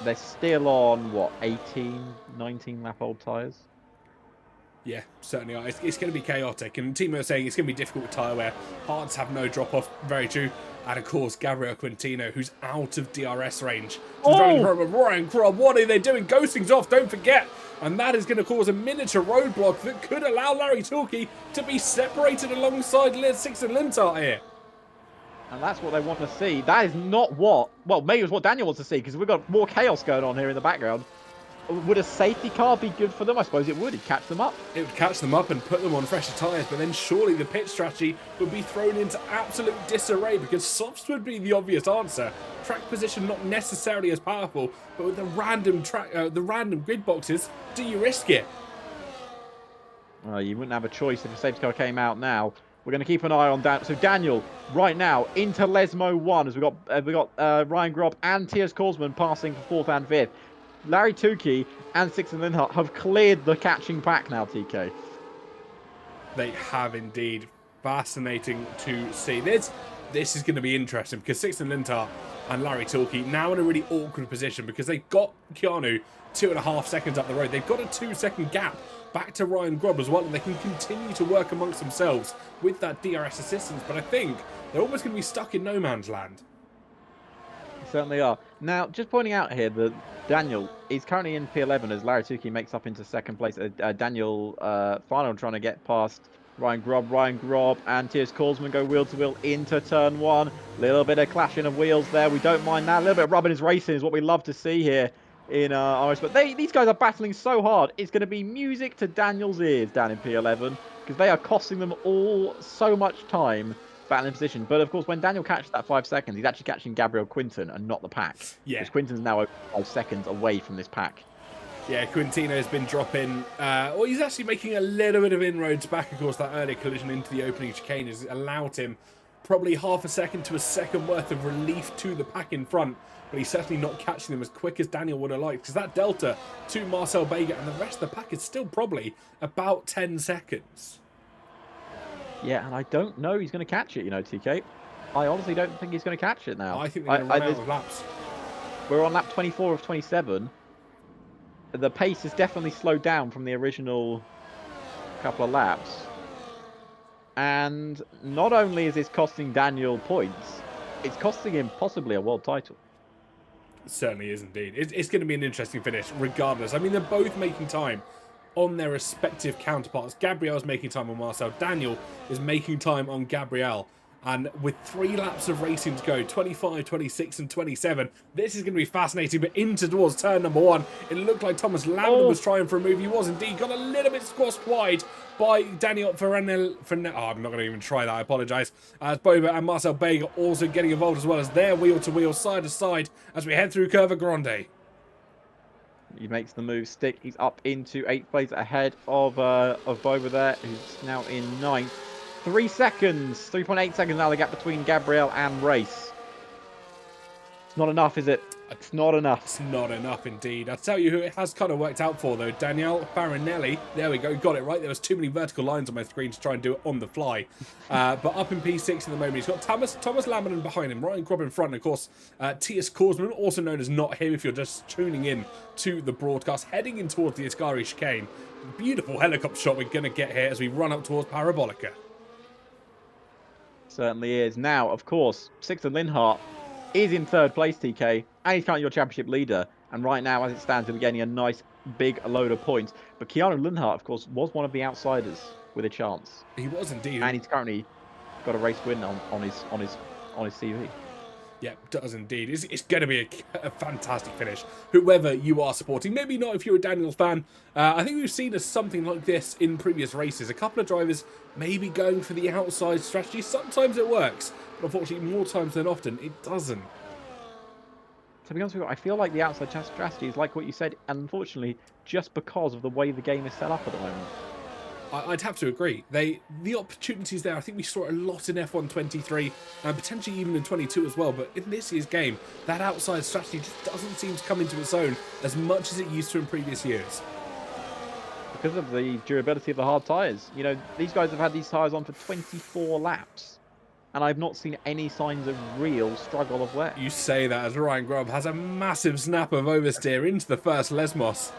They're still on, what, 18, 19-lap-old tyres? Yeah, certainly are. It's going to be chaotic. And Timo was saying it's going to be difficult with tyre wear. Hards have no drop-off. Very true. And, of course, Gabriel Quintino, who's out of DRS range. Ryan Grubb, what are they doing? Ghosting's off, don't forget. And that is going to cause a miniature roadblock that could allow Larry Tulke to be separated alongside Sixten Linthart here. And that's what they want to see. That is not what... Well, maybe it's what Daniel wants to see, because we've got more chaos going on here in the background. Would a safety car be good for them? I suppose it would. It'd catch them up. It would catch them up and put them on fresher tyres, but then surely the pit strategy would be thrown into absolute disarray because softs would be the obvious answer. Track position not necessarily as powerful, but with the random grid boxes, do you risk it? Well, you wouldn't have a choice if a safety car came out now. We're going to keep an eye on Dan. So Daniel, right now, into Lesmo 1, as we got Ryan Grubb and Tiers Korsman passing for 4th and 5th. Larry Tukey and Sixten Linhart have cleared the catching pack now, TK. They have indeed. Fascinating to see. This is going to be interesting because Sixten Linhart and Larry Tukey now in a really awkward position because they've got Keanu 2.5 seconds up the road. They've got a 2-second gap back to Ryan Grubb as well, and they can continue to work amongst themselves with that DRS assistance. But I think they're almost going to be stuck in no man's land. Certainly are. Now, just pointing out here that Daniel is currently in P11 as Larry Tukey makes up into 2nd place. Daniel final trying to get past Ryan Grubb. Ryan Grubb and Tiers Korsman go wheel to wheel into turn 1. Little bit of clashing of wheels there. We don't mind that. A little bit of rubbing his racing is what we love to see here in RS. But these guys are battling so hard. It's going to be music to Daniel's ears down in P11 because they are costing them all so much time battling position. But of course, when Daniel catches that 5 seconds, he's actually catching Gabriel Quinton and not the pack. Yeah. Because Quinton's now over 5 seconds away from this pack. Yeah, Quintino's been dropping, well, he's actually making a little bit of inroads back. Of course, that earlier collision into the opening chicane has allowed him probably half a second to a second worth of relief to the pack in front. But he's certainly not catching them as quick as Daniel would have liked. Because that delta to Marcel Bega and the rest of the pack is still probably about 10 seconds. Yeah, and I don't know he's going to catch it, you know, TK. I honestly don't think he's going to catch it now. I think they're going to run out of laps. We're on lap 24 of 27. The pace has definitely slowed down from the original couple of laps. And not only is this costing Daniel points, it's costing him possibly a world title. It certainly is indeed. It's going to be an interesting finish regardless. I mean, they're both making time on their respective counterparts. Gabriel's making time on Marcel. Daniel is making time on Gabriel. And with 3 laps of racing to go, 25, 26 and 27, this is going to be fascinating. But into towards turn number 1, it looked like Thomas Lambert was trying for a move. He was indeed. Got a little bit squashed wide by Daniel Ferranel. Oh, I'm not going to even try that. I apologise. As Boba and Marcel Bega also getting involved as well as their wheel-to-wheel, side-to-side as we head through Curva Grande. He makes the move stick. He's up into 8th place ahead of Boba there, who's now in 9th. 3 seconds, 3.8 seconds now the gap between Gabriel and Race. It's not enough, is it? It's not enough. It's not enough indeed. I'll tell you who it has kind of worked out for though. Danielle Farinelli. There we go. Got it right. There was too many vertical lines on my screen to try and do it on the fly. But up in P6 at the moment. He's got Thomas Laminen behind him. Ryan Grob in front. And of course, T.S. Korsman, also known as Not Him if you're just tuning in to the broadcast. Heading in towards the Ascari chicane. Beautiful helicopter shot we're going to get here as we run up towards Parabolica. Certainly is. Now, of course, Sixten Linhart is in 3rd place, TK, and he's currently your championship leader. And right now, as it stands, he'll be gaining a nice big load of points. But Keanu Linhart, of course, was one of the outsiders with a chance. He was indeed. And he's currently got a race win on his CV. Yeah, does indeed. It's going to be a fantastic finish. Whoever you are supporting, maybe not if you're a Daniels fan. I think we've seen something like this in previous races. A couple of drivers maybe going for the outside strategy. Sometimes it works, but unfortunately more times than often it doesn't. To be honest with you, I feel like the outside strategy is like what you said, and unfortunately, just because of the way the game is set up at the moment. I'd have to agree. The opportunities there, I think we saw it a lot in F1 23 and potentially even in 22 as well. But in this year's game, that outside strategy just doesn't seem to come into its own as much as it used to in previous years. Because of the durability of the hard tyres. You know, these guys have had these tyres on for 24 laps. And I've not seen any signs of real struggle of wear. You say that as Ryan Grubb has a massive snap of oversteer into the first Lesmos.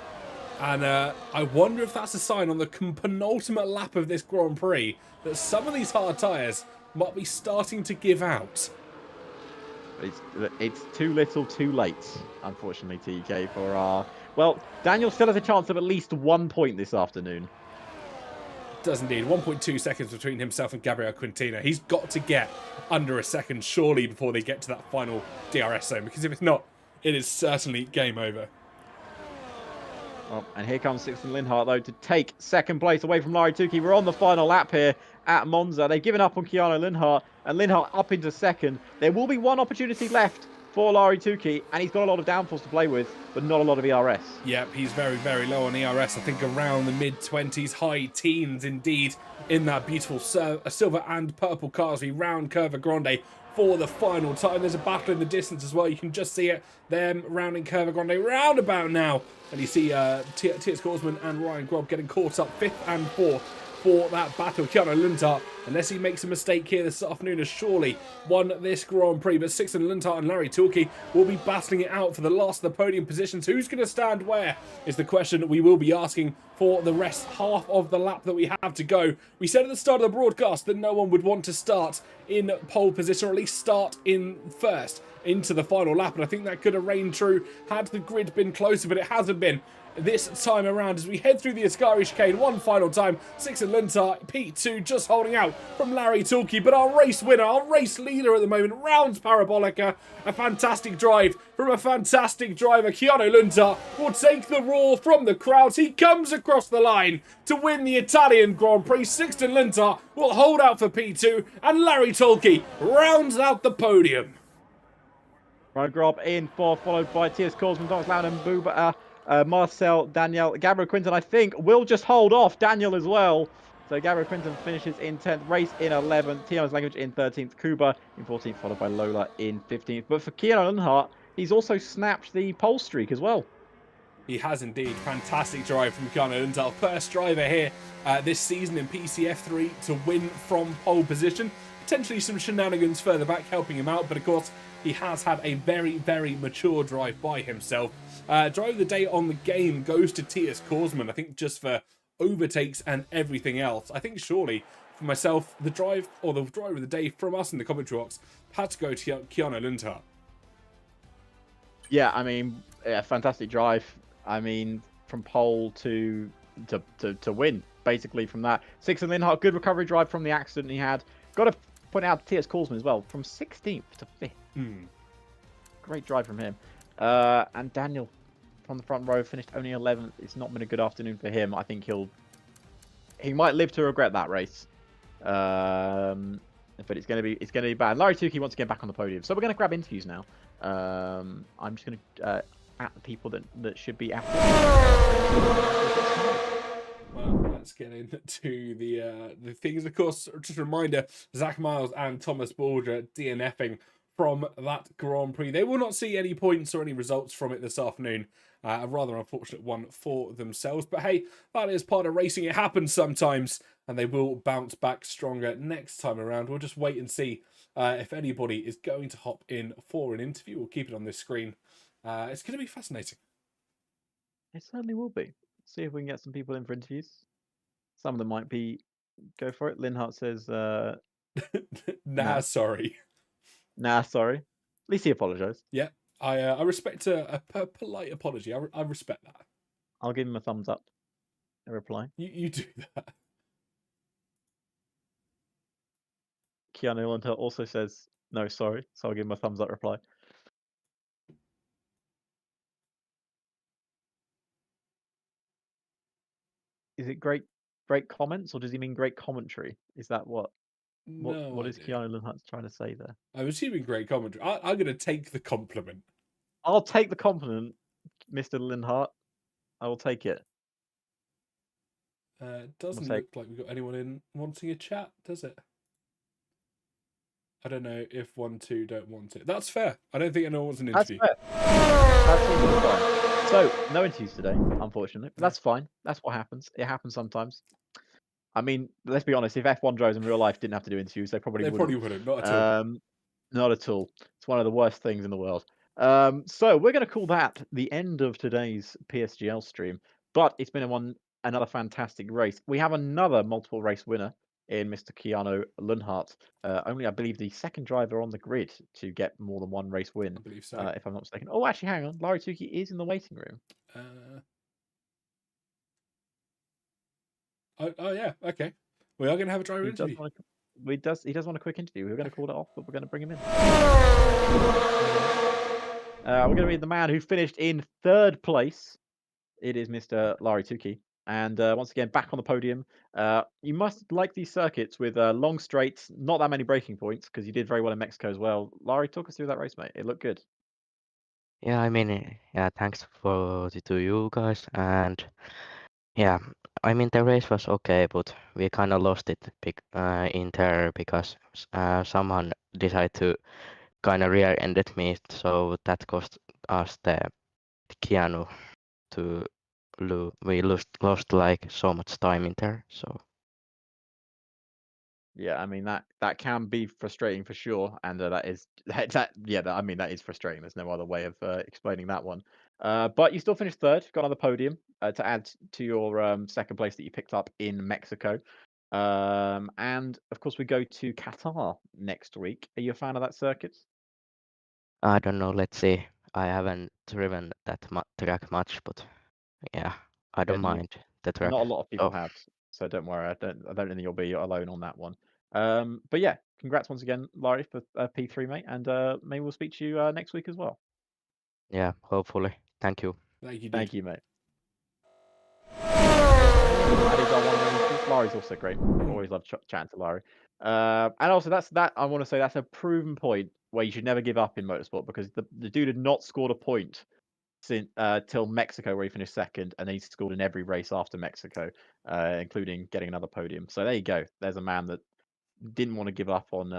And I wonder if that's a sign on the penultimate lap of this Grand Prix that some of these hard tyres might be starting to give out. It's too little too late, unfortunately, TK, for our... Well, Daniel still has a chance of at least 1 point this afternoon. Does indeed. 1.2 seconds between himself and Gabriel Quintana. He's got to get under a second, surely, before they get to that final DRS zone. Because if it's not, it is certainly game over. Well, and here comes Sixten Linhart, though, to take 2nd place away from Larry Tukey. We're on the final lap here at Monza. They've given up on Keanu Linhart, and Linhart up into 2nd. There will be one opportunity left for Larry Tukey, and he's got a lot of downforce to play with, but not a lot of ERS. Yep, he's very, very low on ERS. I think around the mid-20s, high teens indeed, in that beautiful silver and purple car as we round Curva Grande for the final time. There's a battle in the distance as well. You can just see it, them rounding Curva Grande roundabout now. And you see T.S. Korsman and Ryan Grob getting caught up 5th and 4th for that battle. Keanu Linhart, unless he makes a mistake here this afternoon, has surely won this Grand Prix. But Sixten Linhart and Larry Tukey will be battling it out for the last of the podium positions. Who's going to stand where is the question we will be asking for the rest half of the lap that we have to go. We said at the start of the broadcast that no one would want to start in pole position, or at least start in first into the final lap, and I think that could have reigned true had the grid been closer, but it hasn't been this time around as we head through the Ascari chicane one final time. Sixten Linhart, P2 just holding out from Larry Tukey, but our race winner, our race leader at the moment, rounds Parabolica. A fantastic drive from a fantastic driver. Keanu Linhart will take the roar from the crowds. He comes across the line to win the Italian Grand Prix. Sixten Linhart will hold out for P2, and Larry Tukey rounds out the podium. Ryan Grob in 4th, followed by T.S. Korsman, Thomas Loudon, Buba, Marcel, Daniel, Gabriel Quinton, I think, will just hold off Daniel as well. So Gabriel Quinton finishes in 10th, Race in 11th, Tiana's Language in 13th, Kuba in 14th, followed by Lola in 15th. But for Keanu Linhart, he's also snapped the pole streak as well. He has indeed. Fantastic drive from Keanu Linhart. First driver here this season in PCF3 to win from pole position. Potentially some shenanigans further back helping him out, but of course he has had a very, very mature drive by himself. Drive of the day on the game goes to T.S. Korsman, I think just for overtakes and everything else. I think surely for myself, the drive or the driver of the day from us in the commentary box had to go to Keanu Linhart. Yeah, I mean, yeah, fantastic drive. I mean, from pole to win, basically from that. Sixten Linhart, good recovery drive from the accident he had. Got to point out T.S. Korsman as well, from 16th to 5th. Great drive from him. And Daniel from the front row finished only 11th. It's not been a good afternoon for him. I think he might live to regret that race. But it's going to be bad. Larry Tukey wants to get back on the podium, so we're going to grab interviews now. I'm just going to at the people that should be at Well, let's get into the things. Of course, just a reminder: Zach Miles and Thomas Borger DNFing from that Grand Prix. They will not see any points or any results from it this afternoon. A rather unfortunate one for themselves. But hey, that is part of racing. It happens sometimes, and they will bounce back stronger next time around. We'll just wait and see if anybody is going to hop in for an interview. We'll keep it on this screen. It's going to be fascinating. It certainly will be. See if we can get some people in for interviews. Some of them might be. Go for it. Linhart says, Nah, sorry. Nah, sorry. At least he apologised. Yeah, I respect a polite apology. I respect that. I'll give him a thumbs up. A reply. You do that. Keanu Linhart also says, no, sorry. So I'll give him a thumbs up reply. Is it great comments, or does he mean great commentary? Is that what is idea. Keanu Linhart trying to say there? I'm assuming great commentary. I'm going to take the compliment. I'll take the compliment, Mr. Linhart. I will take it. Doesn't look like we've got anyone in wanting a chat, does it? I don't know if 1-2 don't want it. That's fair. I don't think anyone wants an interview. That's fair. That's all fine. So, no interviews today, unfortunately. But that's fine. That's what happens. It happens sometimes. I mean, let's be honest. If F1 drivers in real life didn't have to do interviews, they probably wouldn't. Not at all. Not at all. It's one of the worst things in the world. So we're going to call that the end of today's PSGL stream. But it's been another fantastic race. We have another multiple race winner in Mr. Keanu Linhart. Only, I believe, the second driver on the grid to get more than one race win. I believe so. If I'm not mistaken. Oh, actually, hang on. Larry Tukey is in the waiting room. Oh yeah, okay. We are going to have a driver interview. He does want a quick interview. We're going to call it off, but we're going to bring him in. We're going to read the man who finished in third place. It is Mr. Larry Tukey. And once again, back on the podium. You must like these circuits with long straights, not that many braking points, because you did very well in Mexico as well. Larry, talk us through that race, mate. It looked good. Yeah, I mean, yeah, thanks to you guys. And yeah, I mean, the race was okay, but we kind of lost it in there because someone decided to kind of rear-ended me, so that cost us the Keanu to we lost like so much time in there. So Yeah, I mean that can be frustrating for sure, and that is that is frustrating. There's no other way of explaining that one. But you still finished third, got on the podium to add to your second place that you picked up in Mexico. And of course we go to Qatar next week. Are you a fan of that circuit? I don't know. Let's see. I haven't driven that track much, but yeah, I don't mind the track. Not a lot of people have, so don't worry. I don't think you'll be alone on that one. But yeah, congrats once again, Larry, for P3, mate, and maybe we'll speak to you next week as well. Yeah, hopefully. Thank you. Thank you, dude. Thank you, mate. Larry's also great. Always love chatting to Larry. And also I want to say that's a proven point where you should never give up in motorsport, because the dude had not scored a point since till Mexico, where he finished second, and then he scored in every race after Mexico, including getting another podium. So there you go. There's a man that didn't want to give up on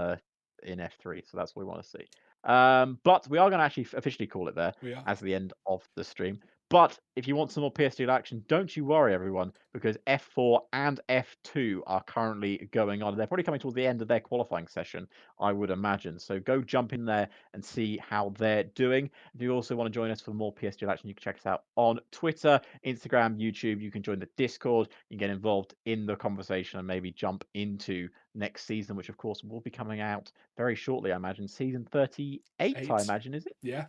in F3. So that's what we want to see. But we are going to actually officially call it there as the end of the stream. But if you want some more PSGL action, don't you worry, everyone, because F4 and F2 are currently going on. They're probably coming towards the end of their qualifying session, I would imagine. So go jump in there and see how they're doing. If you also want to join us for more PSGL action, you can check us out on Twitter, Instagram, YouTube. You can join the Discord. You can get involved in the conversation and maybe jump into next season, which of course will be coming out very shortly, I imagine. Season 38, I imagine, is it? Yeah.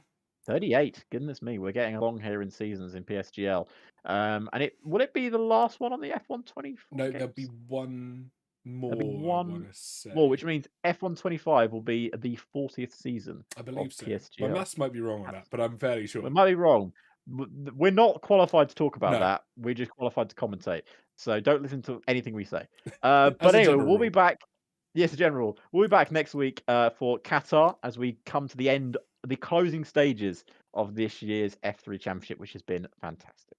38. Goodness me, we're getting along here in seasons in PSGL. And will it be the last one on the F124? No, there'll be one more. There'll be one I want to say. more, which means F125 will be the 40th season. I believe so. PSGL. My maths might be wrong on that, but I'm fairly sure. We might be wrong. We're not qualified to talk about that. We're just qualified to commentate. So don't listen to anything we say. But anyway, we'll be back. Yes, general. We'll be back next week for Qatar as we come to the end, the closing stages of this year's F3 Championship, which has been fantastic.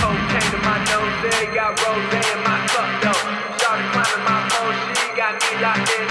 Cocaine in my nose, got rose in my cup though. Started climbing my phone, she got me locked in